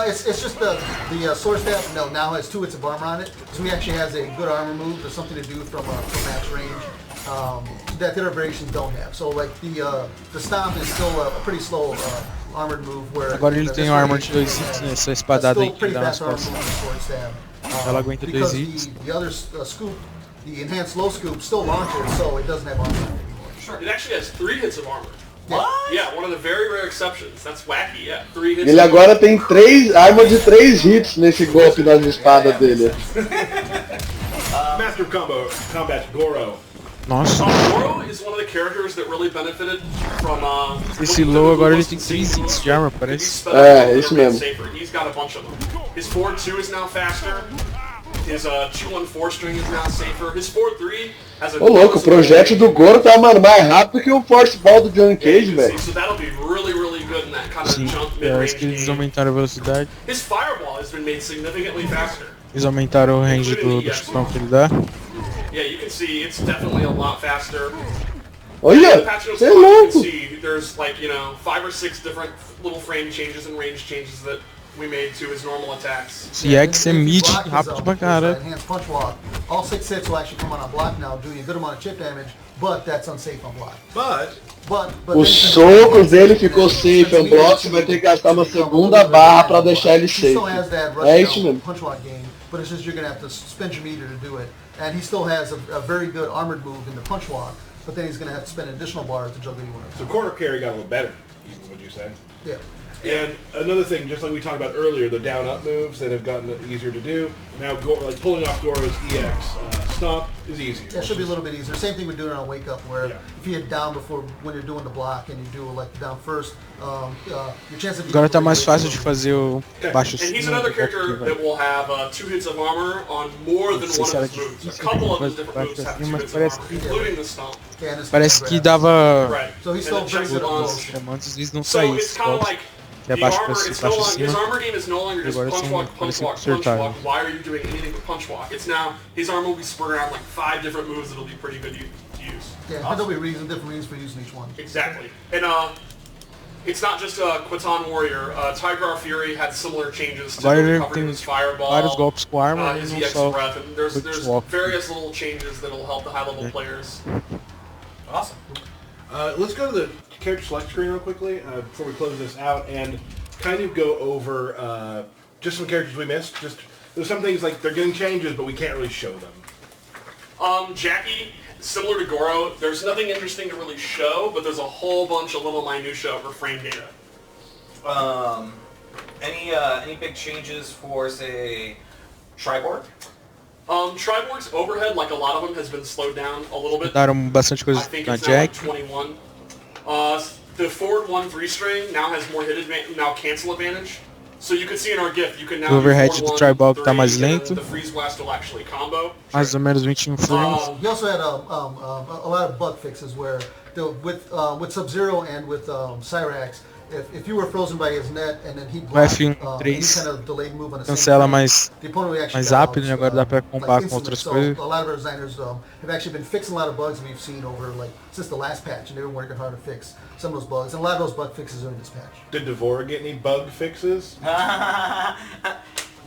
It's just the sword staff now has 2 hits of armor on it, so he actually has a good armor move. There's something to do from max range that the other variations don't have. So like the stomp is still a pretty slow armored move. Where Agora ele this tem o armor de variation 2 has hits, né? Essa a espadada still aí que pretty dá nas fast armor costas. move with sword stab. Ela aguenta 2 Because hits. the other scoop, the enhanced low scoop, still launches, so it doesn't have armor on it anymore. It actually has 3 hits of armor. What? Yeah, one of the very rare exceptions. That's wacky, yeah. 3 hits. Ele agora tem 3 armas de 3 hits nesse golpe das espadas dele. Master of Combat Goro. Nossa, Goro is one of the characters that really benefited from esse low agora ele tem 3 hits de armor, parece. É, isso mesmo. He's got a bunch of them. His 4-2 is now faster. His 2-1-4 string is now safer. His 4-3 has a... Ô louco, o projétil do Goro tá, mano, mais rápido que o Force Ball do Johnny Cage, velho. So that'll be really, really good in that kind of Sim, jump eu mid-range acho que eles game. aumentaram a velocidade. His fireball has been made significantly faster. Eles aumentaram o range do chutão que ele dá. Yeah, you can see it's definitely a lot faster. Olha, Patch notes você é on, you can louco. see there's like, 5 or 6 different little frame changes and range changes that we made to his normal attacks. Se é que você If you mid block his, rápido pra his, caralho. enhanced punch walk, all 6 hits will actually come on a block now, doing a good amount of chip damage, but that's unsafe on block. But But Os socos dele ficou safe on block, você vai ter que gastar uma segunda barra pra deixar ele He still safe. has that É isso rush mesmo. punch walk game, but it's just you're gonna have to spend your meter to do it. And he still has a very good armored move in the punch walk, but then he's gonna have to spend additional bars to juggle you one. the corner carry got a little better, would you say? Yeah. And another thing, just like we talked about earlier, the down-up moves that have gotten easier to do. Now, like pulling off Goro's EX stomp is easier. Yeah, it should be a little bit easier. Same thing with doing it on Wake Up, where Yeah. if you hit down before when you're doing the block and you do like down first, your chance of Agora tá mais fácil de fazer o baixo And he's cima, another do character golpe, that will have 2 hits of armor on more than sei one se of era his moves. A difícil, couple of mas his different moves have 2 mas hits of parece armor, que including the stomp. Yeah, and it's parece que grabs. dava Right. So he's And still it checks pretty it good on. at antes, às vezes não So saía it's esse kind of golpe, like que é the baixo armor, pra it's no baixo longer, his cima. armor game is no longer just Agora punch são- walk, punch parece walk, punch consertável. walk. Why are you doing anything but punch walk? It's now, his armor will be spread around like 5 different moves that'll be pretty good to use. Yeah, there'll be different reasons for using each one. Exactly. And it's not just Quatan Warrior. Tigrar Fury had similar changes to Agora the ele recovery of tem his Fireball, vários golpes com arma, his não EX só Breath, and there's quick walk. various little changes that'll help the high-level players. Awesome. Let's go to the character select screen real quickly before we close this out and kind of go over just some characters we missed. Just there's some things like they're getting changes, but we can't really show them. Jackie, similar to Goro, there's nothing interesting to really show, but there's a whole bunch of little minutia over frame data. Any big changes for, say, Triborg? Triborg's overhead, like a lot of them, has been slowed down a little bit. Mudaram bastante I coisa think na it's now like Jack. 21. The forward 1-3 string now has more now cancel advantage. So you can see in our GIF, you can now O overhead do do forward Tribal 1, tá 3, mais and then lento. the freeze blast will actually combo. Mais ou menos 21 frames. He also had a lot of bug fixes where with Sub-Zero and with Cyrax, if you were frozen by his net and then he blocked F1 any 3 kind of delayed move on the cancela same frame, mais, the opponent would actually mais get rápido, out, e agora dá pra like comparar com instantly. outras So coisas. a lot of our designers have actually been fixing a lot of bugs we've seen over like since the last patch, and they've been working hard to fix some of those bugs. And a lot of those bug fixes are in this patch. Did Devora get any bug fixes?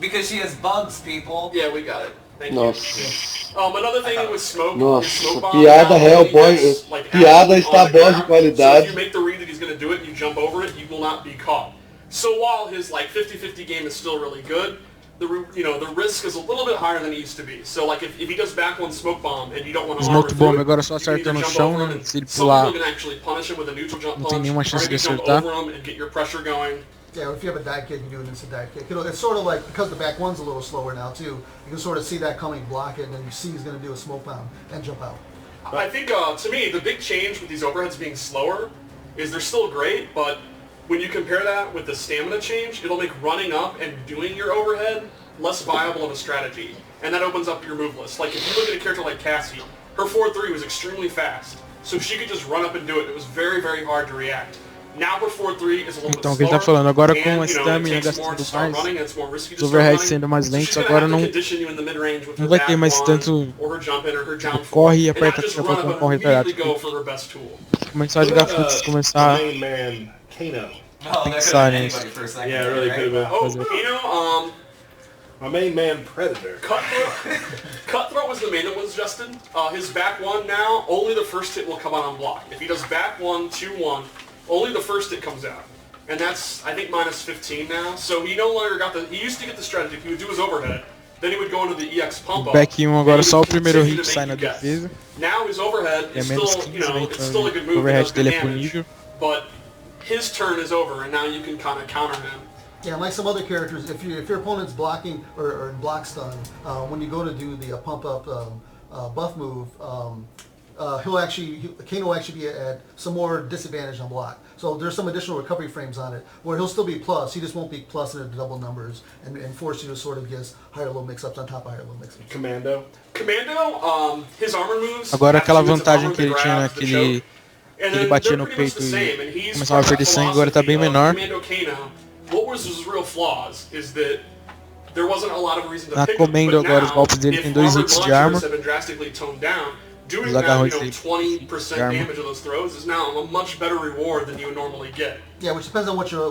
Because she has bugs, people. Yeah, we got it. Thank Nossa. you. Another thing with smoke is Nossa, smoke bomb. piada now real only boa. gets, like, Piada action está on the boa de ground. So qualidade. if you make the read that he's going to do it and you jump over it, you will not be caught. So while his like 50-50 game is still really good, the risk is a little bit higher than it used to be. So like if he does back one smoke bomb and you don't want to armor Smoke bomb through it, agora só you can either acertando no jump chão, over né? him, Se ele some pular, people can actually punish him with a neutral jump não tem punch, nenhuma or chance de maybe jump acertar. over him and get your pressure going. Yeah, if you have a dive kick, you do an instant dive kick. It's sort of like, because the back one's a little slower now too, you can sort of see that coming, block it, and then you see he's going to do a smoke bomb and jump out. I think, to me, the big change with these overheads being slower is they're still great, but when you compare that with the stamina change, it'll make running up and doing your overhead less viable of a strategy. And that opens up your move list. Like, if you look at a character like Cassie, her 4-3 was extremely fast, so she could just run up and do it. It was very, very hard to react. Now her 4-3 is a little Então, o bit que ele slower, tá falando, agora and, com a you know, it stamina takes more to gastando start mais, running, and it's more risky to os start overheads running. sendo mais So lentos, she's gonna agora have to não, condition you in the mid-range with não her vai ter back mais one, tanto or her jump in, or her jump corre e and aperta not just que run pouco up corre and immediately apertado. go for their best tool. Começar a jogar fluxo, The começar main man, Kano. Oh, that could Pensar have been nisso. anybody for a second. Yeah, it really right? could have been. Oh, My main man, Predator. Cutthroat was the main that was adjusted. His back one now, only the first hit will come out on block. If he does back 1, 2-1, only the first hit comes out. And that's, I think, minus 15 now. So he no longer got he used to get the strategy. If he would do his overhead, then he would go into the EX pump up. Back 1 agora and he só o would primeiro continue hit to sai make na you guess. defesa. Now his overhead É is menos still, 15, you know, né? it's still a good Então move. o overhead It does dele good é damage, punível. but his turn is over, and now you can kind of counter him. Yeah, like some other characters, if your opponent's blocking or in block stun, when you go to do the pump up buff move, Kano will actually be at some more disadvantage on block. So there's some additional recovery frames on it, where he'll still be plus. He just won't be plus in the double numbers and force you to sort of get higher low mix-ups on top of higher low mix-ups. Commando. His armor moves. Agora have aquela two hits of vantagem armor, que ele the tinha grabs, the naquele choke. que And ele then batia they're no pretty much peito the same, e and he's começava a part of perder that sangue, agora tá bem philosophy menor. of Commando Kano. What was his real flaws is that there wasn't a lot of reason to Na pick him, Komando but agora os now, golpes dele if tem 2 armored hits de launchers arma. have been drastically toned down, doing Os that, agarrões you know, dele 20% de arma. damage of those throws is now a much better reward than you would normally get. Yeah, which depends on what your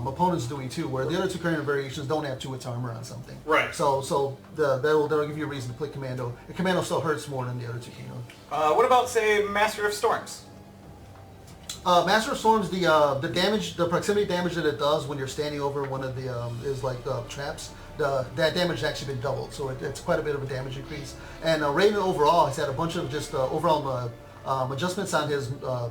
opponent's doing too. Where the other two current variations don't have 2 hits armor on something. Right. So that'll give you a reason to play Commando. The Commando still hurts more than the other two Kano. What about, say, Master of Storms? Master of Storms, the damage, the proximity damage that it does when you're standing over one of the is like traps. That damage has actually been doubled, so it's quite a bit of a damage increase. And Raven overall has had a bunch of just overall adjustments on his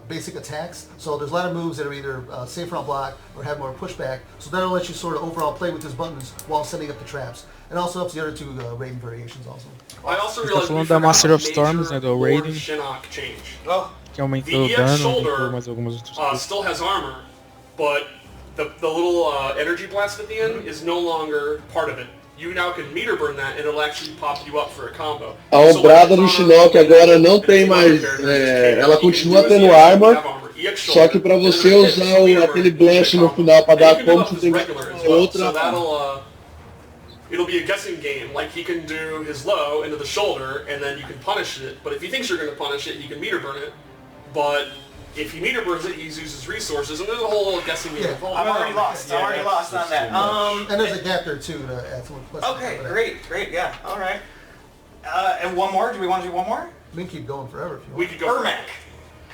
basic attacks. So there's a lot of moves that are either safer on block or have more pushback. So that'll let you sort of overall play with his buttons while setting up the traps. It also helps the other two rating variations also. I also Tá realized falando we da forgot Master a of Storms, né, major do Lord rating, Shinnok change. Oh, que aumentou The o EX dano, shoulder, aumentou mais algumas outras coisas. Still has armor, but the little energy blast at the end is no longer part of it. You now can meter burn that, and it'll actually pop you up for a combo. A ombrada do Shinnok agora não tem mais, ela continua tendo arma, só que para você usar aquele blast no final para dar combo, você tem que fazer outra. It'll be a guessing game. Like, he can do his low into the shoulder, and then you can punish it. But if he thinks you're going to punish it, he can meter burn it. But if he meter burns it, he uses resources, and there's a whole little guessing game involved. I'm already lost. I'm already lost on that. And there's a gap there too to add some questions. Okay, great, yeah, all right. And one more? Do we want to do one more? We can keep going forever if you want. We could go. Ermac.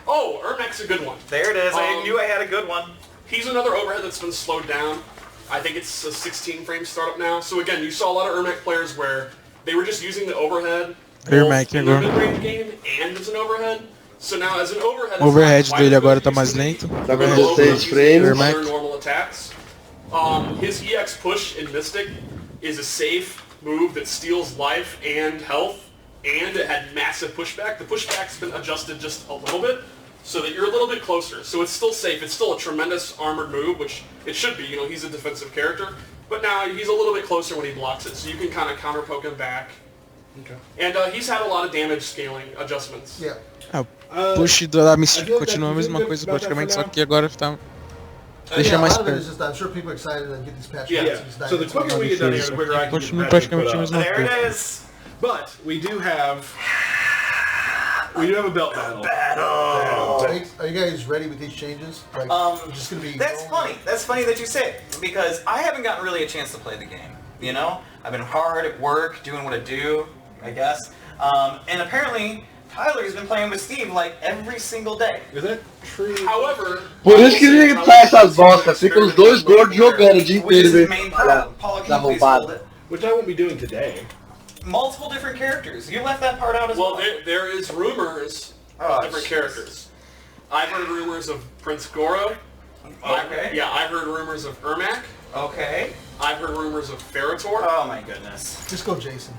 Oh, Ermac's a good one. There it is. I knew I had a good one. He's another overhead that's been slowed down. I think it's a 16 frame startup now. So again, you saw a lot of Ermac players where they were just using the overhead both in their mid-range game and as an overhead. So now as an overhead, O overhead dele agora tá mais lento. Tá com 16 frames. Normal attacks. His EX push in Mystic is a safe move that steals life and health, and it had massive pushback. The pushback's been adjusted just a little bit, so that you're a little bit closer. So it's still safe. It's still a tremendous armored move, which it should be. You know, he's a defensive character. But now he's a little bit closer when he blocks it, so you can kind of counter poke him back. Okay. And he's had a lot of damage scaling adjustments. Yeah. O push da Mystic continua a mesma coisa praticamente, só que agora tá... Deixa mais a lot of it is perto. just, I'm sure people are excited to get these patches. Yeah. So the quicker we get done here, the quicker I can get Continua the patches put praticamente a up. mesma There coisa. it is. But we do have a belt battle. Are you guys ready with these changes? Like, just gonna be. That's funny. That's funny that you say it, because I haven't gotten really a chance to play the game. You know, I've been hard at work, doing what I do, I guess. And apparently, Tyler has been playing with Steve like every single day. Is that true? However, Por isso que ele faz essas bostas, fica os dois gordos jogando o dia Which inteiro, is his velho. main problem. Paula, can you please arrombado. hold it? Which I won't be doing today. Multiple different characters. You left that part out as well. well, there is rumors of different characters. I've heard rumors of Prince Goro. Okay. I've heard rumors of Ermac. Okay. I've heard rumors of Ferritor. Oh my goodness. Just go, Jason.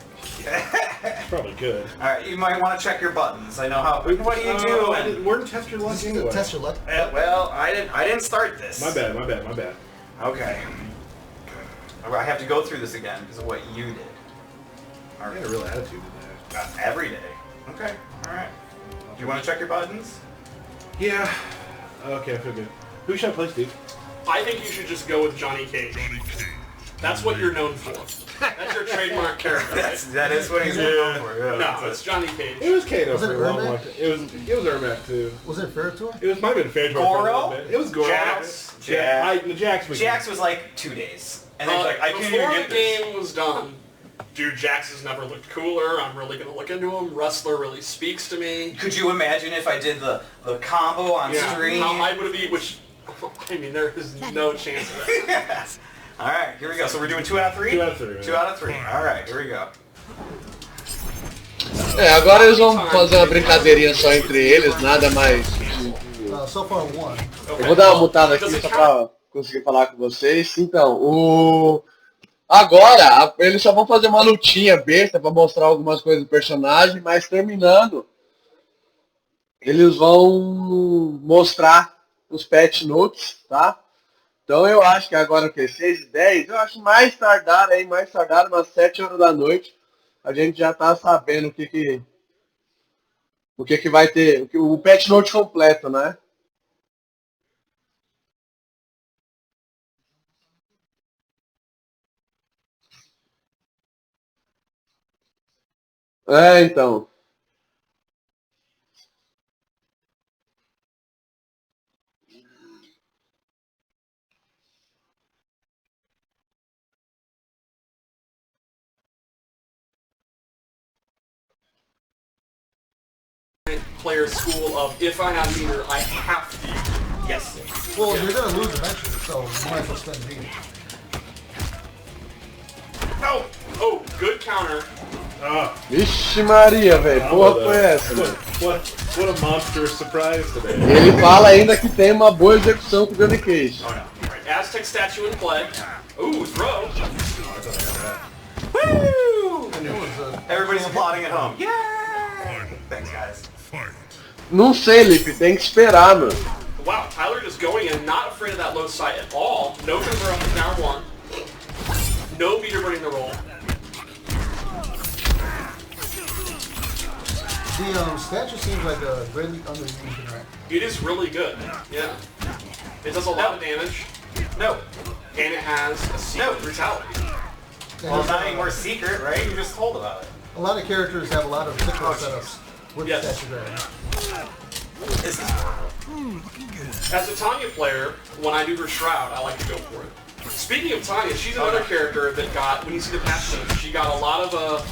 Probably good. All right, you might want to check your buttons. I know how. What do you do? We're in test your luck anyway. Test your luck. Well, I didn't start this. My bad. Okay. I have to go through this again because of what you did. I got a real attitude today. Every day. Okay. All right. Do you want to check your buttons? Yeah. Okay, I feel good. Who should I play, Steve? I think you should just go with Johnny Cage. That's what you're known for. That's your trademark character, right? That is what he's known for. Yeah. No, it's Johnny Cage. It was Kato Was it for a long Ermac? time. It was Ermac too. Was it Ferritor? It was might have been Ferritor. Goro? It was Goro. Jax. Jax. Jax was like 2 days. And then he's like, I can't even before get the this. game was done, dude, Jax has never looked cooler. I'm really gonna look into him. Wrestler really speaks to me. Could you imagine if I did the combo on stream? How high would it be? Which, I mean, there is no chance of that. All right, here we go. So we're doing 2 out of 3? 2 out of 3. Right? 2 out of 3. All right, here we go. Agora eles vão fazer uma brincadeirinha só entre eles, nada mais. So far, one. Eu vou dar uma mutada aqui só pra conseguir falar com vocês. Então, agora eles só vão fazer uma lutinha besta pra mostrar algumas coisas do personagem, mas terminando, eles vão mostrar os patch notes, tá? Então eu acho que agora o que? 6h10, eu acho mais tardar umas 7 horas da noite, a gente já tá sabendo o que vai ter, o patch note completo, né? Então. Player school of if I have meter, I have to. Yes. Well, you're gonna lose eventually, so you might as well spend meter. No. Oh, good counter. Ah, Vixe Maria, velho. Porra foi essa, mano? what a monstrous surprise today. E ele fala ainda que tem uma boa execução com o Johnny Cage. Alright, Aztec statue in play. Ooh, throw. Woo! Everybody's applauding at home. Yay! Thanks, guys. Não sei, Lipe, tem que esperar, mano. Wow, Tyler just going in, not afraid of that low sight at all. No convert on the down one. No beater burning the roll. The statue seems like a greatly underused interact. It is really good. Yeah. It does a lot of damage, No. and it has a secret brutality. Well, it's not any more secret, right? You just told about it. A lot of characters have a lot of cyclical setups with Yes. the statue dragon. This is horrible. As a Tanya player, when I do her shroud, I like to go for it. Speaking of Tanya, she's another character that got, when you see the patch notes, she got a lot of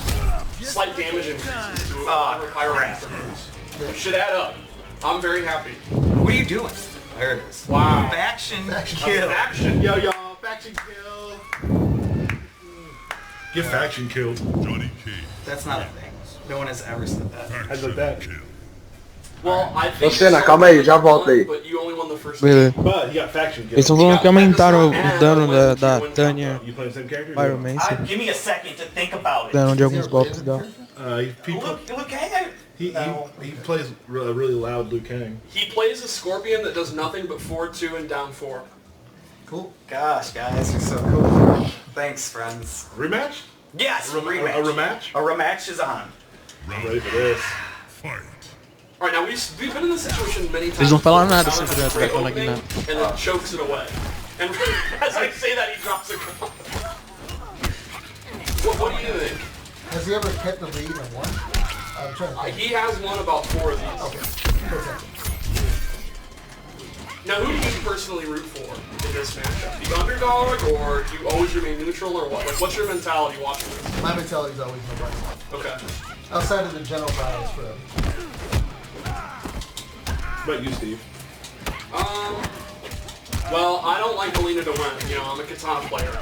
slight damage increases to her pyro moves. Should add up. I'm very happy. What are you doing? There it is. Wow. Faction Faction kill. Action. Yo, yo, faction kill. Get faction killed. That's not a thing. No one has ever said that. How's like that? Well, I think Cena, calma aí, já volto aí. but you only won the first Beleza. But he got faction killed. Eles estão falando que aumentaram o dano da Tanya You playing the same character? Pyromancer. Give me a second to think about it. Dano de alguns golpes dela. Look, hey, He plays a really loud Liu Kang. He plays a Scorpion that does nothing but 4-2 and down 4. Cool. Gosh, guys, you're so cool. Thanks, friends. Rematch? Yes, rematch. A rematch? A rematch is on. I'm ready for this. Alright, now we've been in this situation many times. Eles não falaram nada before. sobre a Great Dracula opening, Guiná. and then chokes it away. And as I say that, he drops a gun. What do you think? Has he ever kept the lead and won? I'm trying to think. He has won about 4 of these. Okay. Perfect. Now, who do you personally root for in this matchup? The underdog, or do you always remain neutral, or what? Like, what's your mentality watching this? My mentality is always nobody. Okay. Outside of the general bias for everything. What about you, Steve? Well, I don't like Melina to win. You know, I'm a Katana player.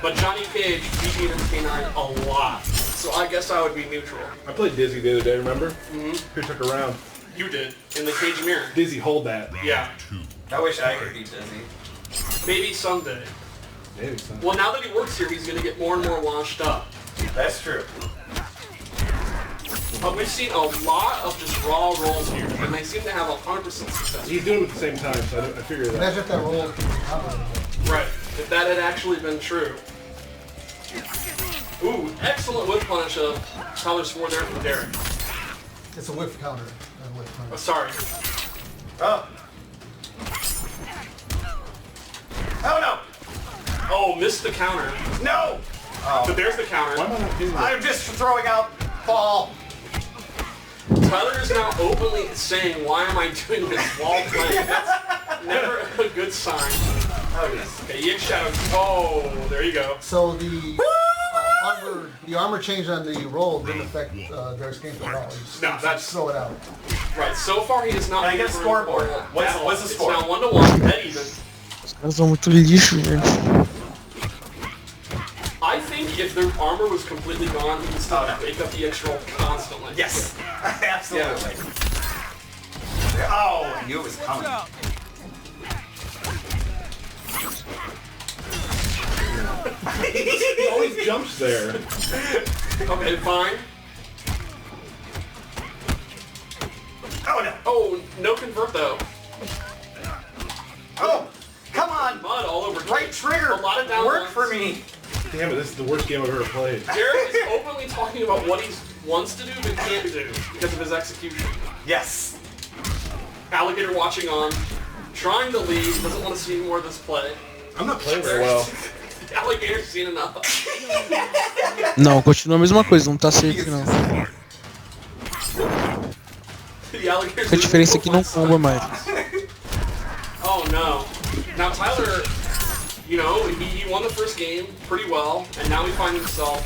But Johnny Cage beat me in K9 a lot. So I guess I would be neutral. I played Dizzy the other day, remember? Mm-hmm. Who took a round? You did, in the Cage mirror. Dizzy, hold that. Yeah. I wish I could beat Dizzy. Maybe someday. Maybe so. Well, now that he works here, he's going to get more and more washed up. That's true. But we've seen a lot of just raw rolls here, and they seem to have 100% success. He's doing it at the same time, so I figured that. Imagine if that roll could be counted. Right. If that had actually been true. Ooh, excellent whip punish of Tyler's 4 there from Derek. It's a whiff counter. A whiff Oh, counter. sorry. Oh. Oh no! Oh, missed the counter. No! But there's the counter. Why am I not getting that? I'm just throwing out ball. Tyler is now openly saying, why am I doing this wall playing? That's never a good sign. Oh yes. Okay, EX Shadow. Oh, there you go. So the armor change on the roll didn't affect Derek's game at all. You just, No, you just that's- throw it out. Right, so far he has not... Can I get a scoreboard? What's the score? It's now 1-1, dead even. Os caras são muito lixo, velho. I think if their armor was completely gone, he would still wake up EX roll constantly. Yes. Absolutely. Oh, I knew it was coming. He always jumps there. Okay, fine. Oh no. Oh, no convert though. Oh, come on. Mud all over. Right trigger. A lot of down Work ones. for me. Damn it, this is the worst game I've ever played. Derek is openly talking about what he wants to do but can't do because of his execution. Yes. Alligator watching on, trying to leave, doesn't want to see any more of this play. I'm not playing very well. Alligator's seen enough. Não, continua a mesma coisa, não tá safe não. The alligator's A diferença é que não comba mais. Oh no. Now Tyler, you know, he won the first game pretty well, and now we find himself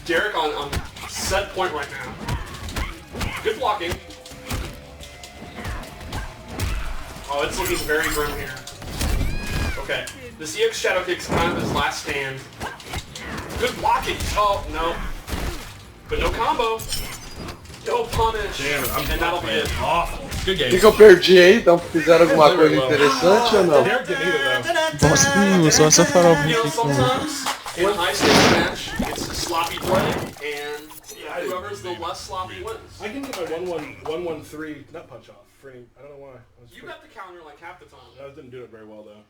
Derek on set point right now. Good blocking. Oh, it's looking very grim here. Okay. The CX Shadow Kick's kind of his last stand. good blocking. Oh, no. But no combo. No punish. Damn it, And that'll be it. Awful. Good O game. que eu perdi aí? Então fizeram alguma coisa interessante ou não? Derek didn't either, though. Nossa, só essa farofa You know, aqui com... sometimes in a high stakes match, it's sloppy play, and whoever's the less sloppy wins. I can get my 1-1-3 nut punch off. Frame. I don't know why. You got the counter like half the time. I didn't do it very well, though.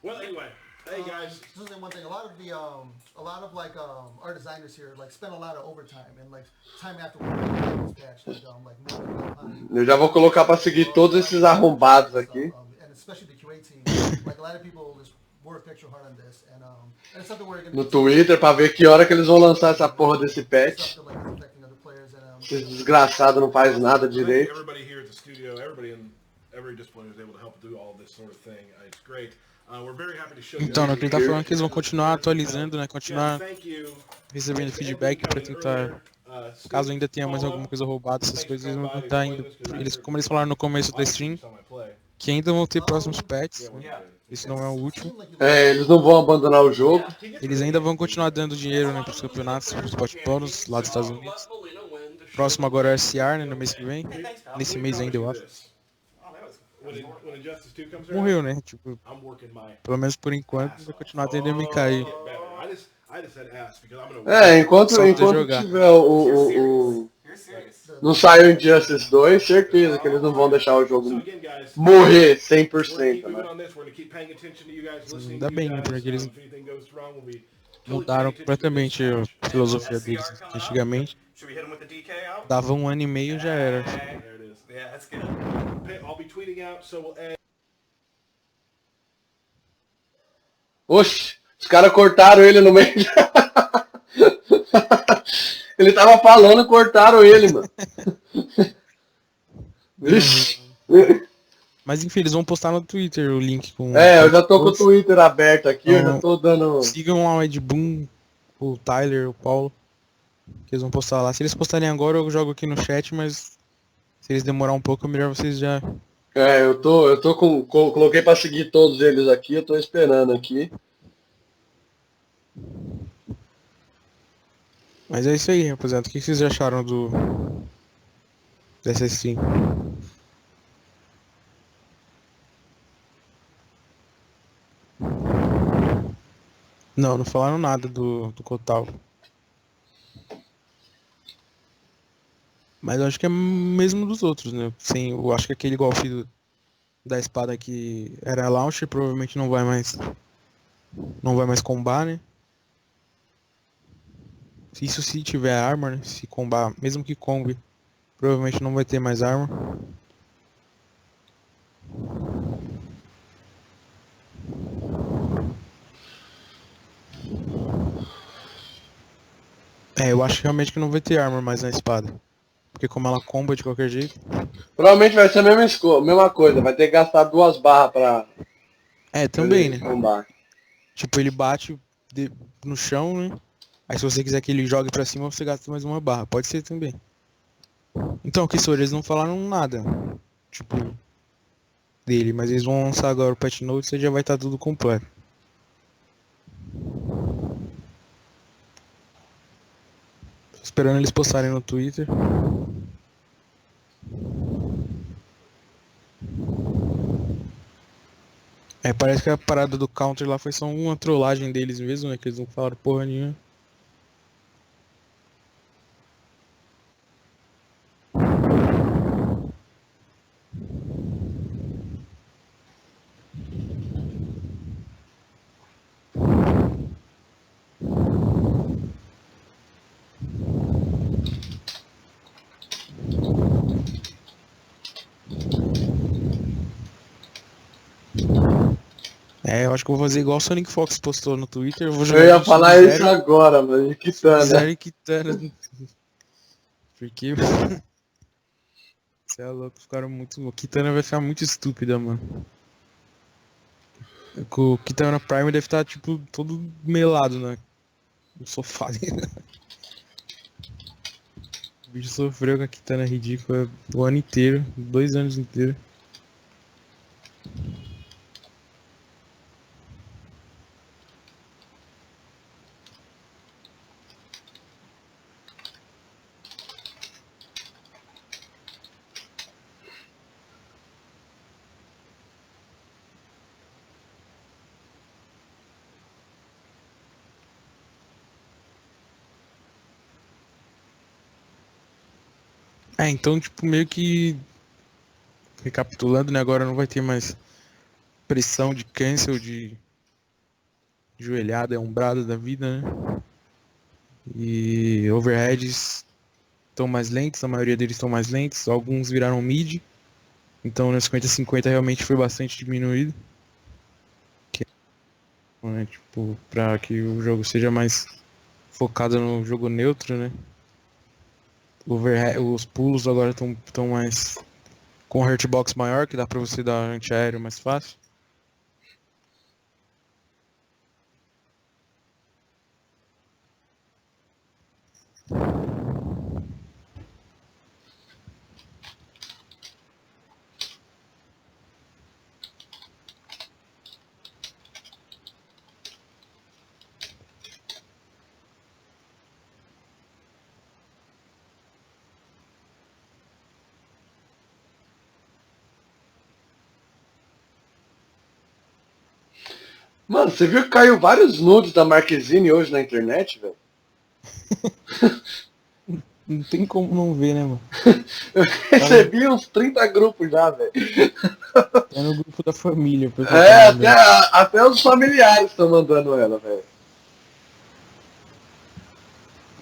Well, anyway. Hey, guys. Just one thing. A lot of like our designers here like spend a lot of overtime and like time after work this patch, like moving Eu já vou colocar pra seguir todos esses arrombados aqui. and especially the QA team. Like a lot of people just work extra hard on this, and it's something we're gonna No Twitter pra ver que hora que eles vão lançar essa porra desse patch. like affecting other players, and Esse desgraçado não faz nada direito. Everybody here at the studio, everybody in every discipline is able to help do all this sort of thing. It's great. We're very happy to show you. Então, no que ele tá falando que eles vão continuar atualizando, né? Continuar Thank you. recebendo feedback pra tentar, caso ainda tenha mais alguma coisa roubada, essas coisas, eles vão tentar indo. Eles, como eles falaram no começo da stream, que ainda vão ter próximos patches, né? Esse não é o último. É, eles não vão abandonar o jogo. Eles ainda vão continuar dando dinheiro, né, pros campeonatos, pros spot bônus lá dos Estados Unidos. Próximo agora é o SR, né, no mês que vem. Nesse mês ainda, eu acho. When Injustice 2 comes around, Morreu, né? Tipo, I'm working my pelo menos por enquanto, vai continuar tendo MK aí. better. I just said ass because I'm gonna. É, enquanto Só poder enquanto jogar. tiver o You're serious. não saiu Injustice 2, certeza que eles não vão deixar o So jogo again, guys, morrer we're gonna 100%, keep moving né? on this. We're gonna keep paying attention to you guys, listening Ainda to you bem, né? guys. Porque eles If anything goes wrong, we'll be mudaram completamente a filosofia SCR deles. coming up. Antigamente, Should we hit him with the DK out? dava 1 ano e meio já era. There it is. Yeah, that's good. I'll be tweeting out, so we'll end. Oxe, os caras cortaram ele no meio. Ele tava falando, cortaram ele, mano. Ixi. Mas enfim, eles vão postar no Twitter o link com... É, eu já tô com o Twitter aberto aqui, eu já tô dando... Sigam lá o Ed Boon, o Tyler, o Paulo, que eles vão postar lá. Se eles postarem agora, eu jogo aqui no chat, mas se eles demorar um pouco, é melhor vocês já... É, eu tô com... Coloquei pra seguir todos eles aqui, eu tô esperando aqui. Mas é isso aí, rapaziada. O que vocês acharam dessa stream? Não falaram nada do Kotal. Mas eu acho que é mesmo dos outros, né? Sim, eu acho que aquele golpe da espada que era launcher provavelmente não vai mais combar, né? Isso se tiver armor, né? Se combar, mesmo que combe, provavelmente não vai ter mais armor. É, eu acho realmente que não vai ter armor mais na espada. Porque como ela comba de qualquer jeito. Provavelmente vai ser a mesma coisa, vai ter que gastar 2 barras pra... É, também, né? Combar. Tipo, ele bate no chão, né? Aí se você quiser que ele jogue pra cima, você gasta mais 1 barra. Pode ser também. Então, que eles não falaram nada. Tipo, dele. Mas eles vão lançar agora o patch notes e já vai estar tudo completo. Tô esperando eles postarem no Twitter. É, parece que a parada do counter lá foi só uma trollagem deles mesmo, né? Que eles não falaram porra nenhuma. É, eu acho que eu vou fazer igual o Sonic Fox postou no Twitter. Eu ia falar isso agora, mano. De Kitana. Zero e Kitana. Porque... Você é louco, ficaram muito... Kitana vai ficar muito estúpida, mano. O Kitana Prime deve estar, tipo, todo melado, né? No sofá. O bicho sofreu com a Kitana ridícula o ano inteiro, 2 anos inteiros. Então, tipo, meio que recapitulando, né? Agora não vai ter mais pressão de cancel, de joelhada, umbrada da vida, né? E overheads estão mais lentos, a maioria deles estão mais lentos, alguns viraram mid, então no 50-50 realmente foi bastante diminuído. Né? Tipo, pra que o jogo seja mais focado no jogo neutro, né? Os pulos agora estão mais com hurtbox maior, que dá pra você dar antiaéreo mais fácil. Mano, você viu que caiu vários nudes da Marquezine hoje na internet, velho? Não tem como não ver, né, mano? Eu recebi uns 30 grupos já, velho. É no grupo da família, o pessoal tá É, mandando. até os familiares estão mandando ela, velho.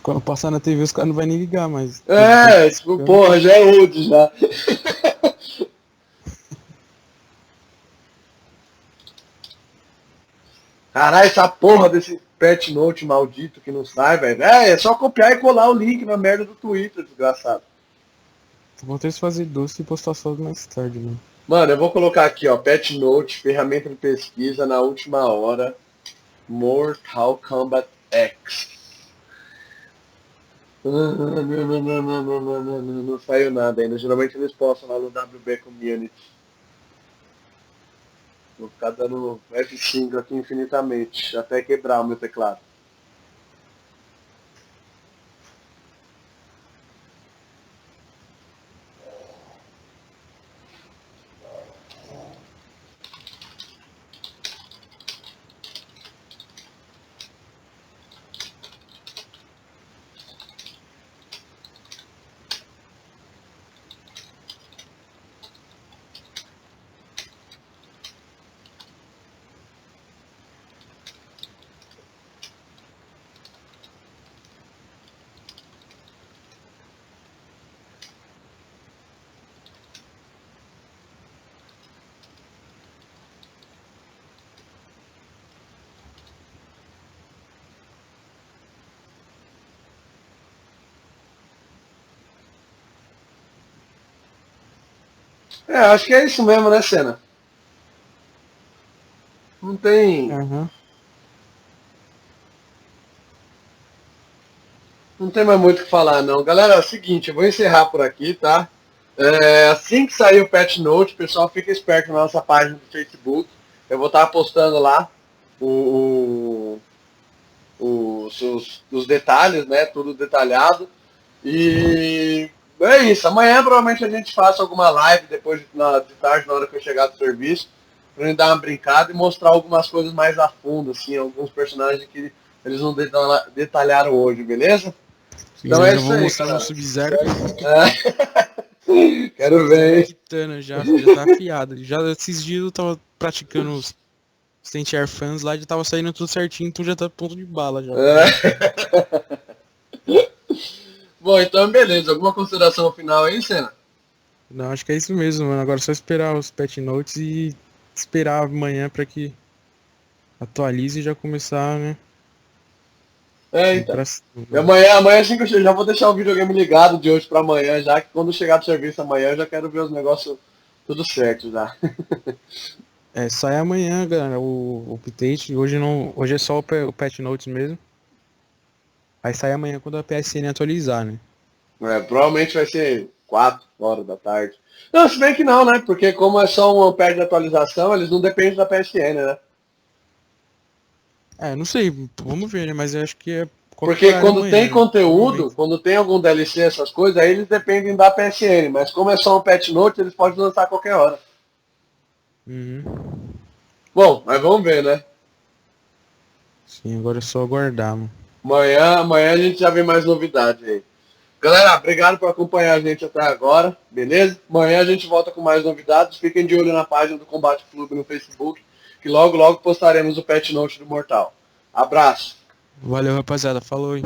Quando passar na TV os caras não vão nem ligar, mas. É, tipo, porra, já é old já. Caralho, essa porra desse patch note maldito que não sai, velho. É só copiar e colar o link na merda do Twitter, desgraçado. Vão ter que fazer doce e postar só mais tarde, mano. Mano, eu vou colocar aqui, ó, patch note, ferramenta de pesquisa na última hora, Mortal Kombat X. Não saiu nada ainda. Geralmente eles postam lá no WB Community. Vou ficar dando F5 aqui infinitamente, até quebrar o meu teclado. Acho que é isso mesmo, né, Senna? Não tem. Aham. Não tem mais muito o que falar, não. Galera, é o seguinte, eu vou encerrar por aqui, tá? Assim que sair o patch note, pessoal, fica esperto na nossa página do Facebook. Eu vou estar postando lá os detalhes, né? Tudo detalhado. E é isso. Amanhã provavelmente a gente faça alguma live depois de tarde, na hora que eu chegar do serviço, pra gente dar uma brincada e mostrar algumas coisas mais a fundo, assim, alguns personagens que eles não detalharam hoje, beleza? Então é Eu isso vou aí, mostrar cara. no Sub-Zero. Quero ver, hein? Kitana já tá afiado. Já esses dias eu tava praticando os Air Fans lá, já tava saindo tudo certinho, então já tá ponto de bala já. Bom, então beleza. Alguma consideração final aí, Senna? Não, acho que é isso mesmo, mano. Agora é só esperar os patch notes e esperar amanhã pra que atualize e já começar, né? Então. Pra cima, E amanhã assim que eu já vou deixar o videogame ligado de hoje pra amanhã, já que quando chegar do serviço amanhã eu já quero ver os negócios tudo certo já. Sai amanhã, galera, o update. Hoje é só o patch notes mesmo. Aí sai amanhã quando a PSN atualizar, né? Provavelmente vai ser 4 horas da tarde. Não, se bem que não, né? Porque como é só um patch de atualização, eles não dependem da PSN, né? Não sei, vamos ver, né? Mas eu acho que é qualquer Porque horário quando amanhã, tem né? conteúdo, quando tem algum DLC, essas coisas, aí eles dependem da PSN. Mas como é só um patch note, eles podem lançar a qualquer hora. Uhum. Bom, mas vamos ver, né? Sim, agora é só aguardar, mano. Amanhã a gente já vê mais novidade aí. Galera, obrigado por acompanhar a gente até agora, beleza? Amanhã a gente volta com mais novidades. Fiquem de olho na página do Combate Clube no Facebook, que logo, logo postaremos o patch note do Mortal. Abraço! Valeu, rapaziada. Falou, hein?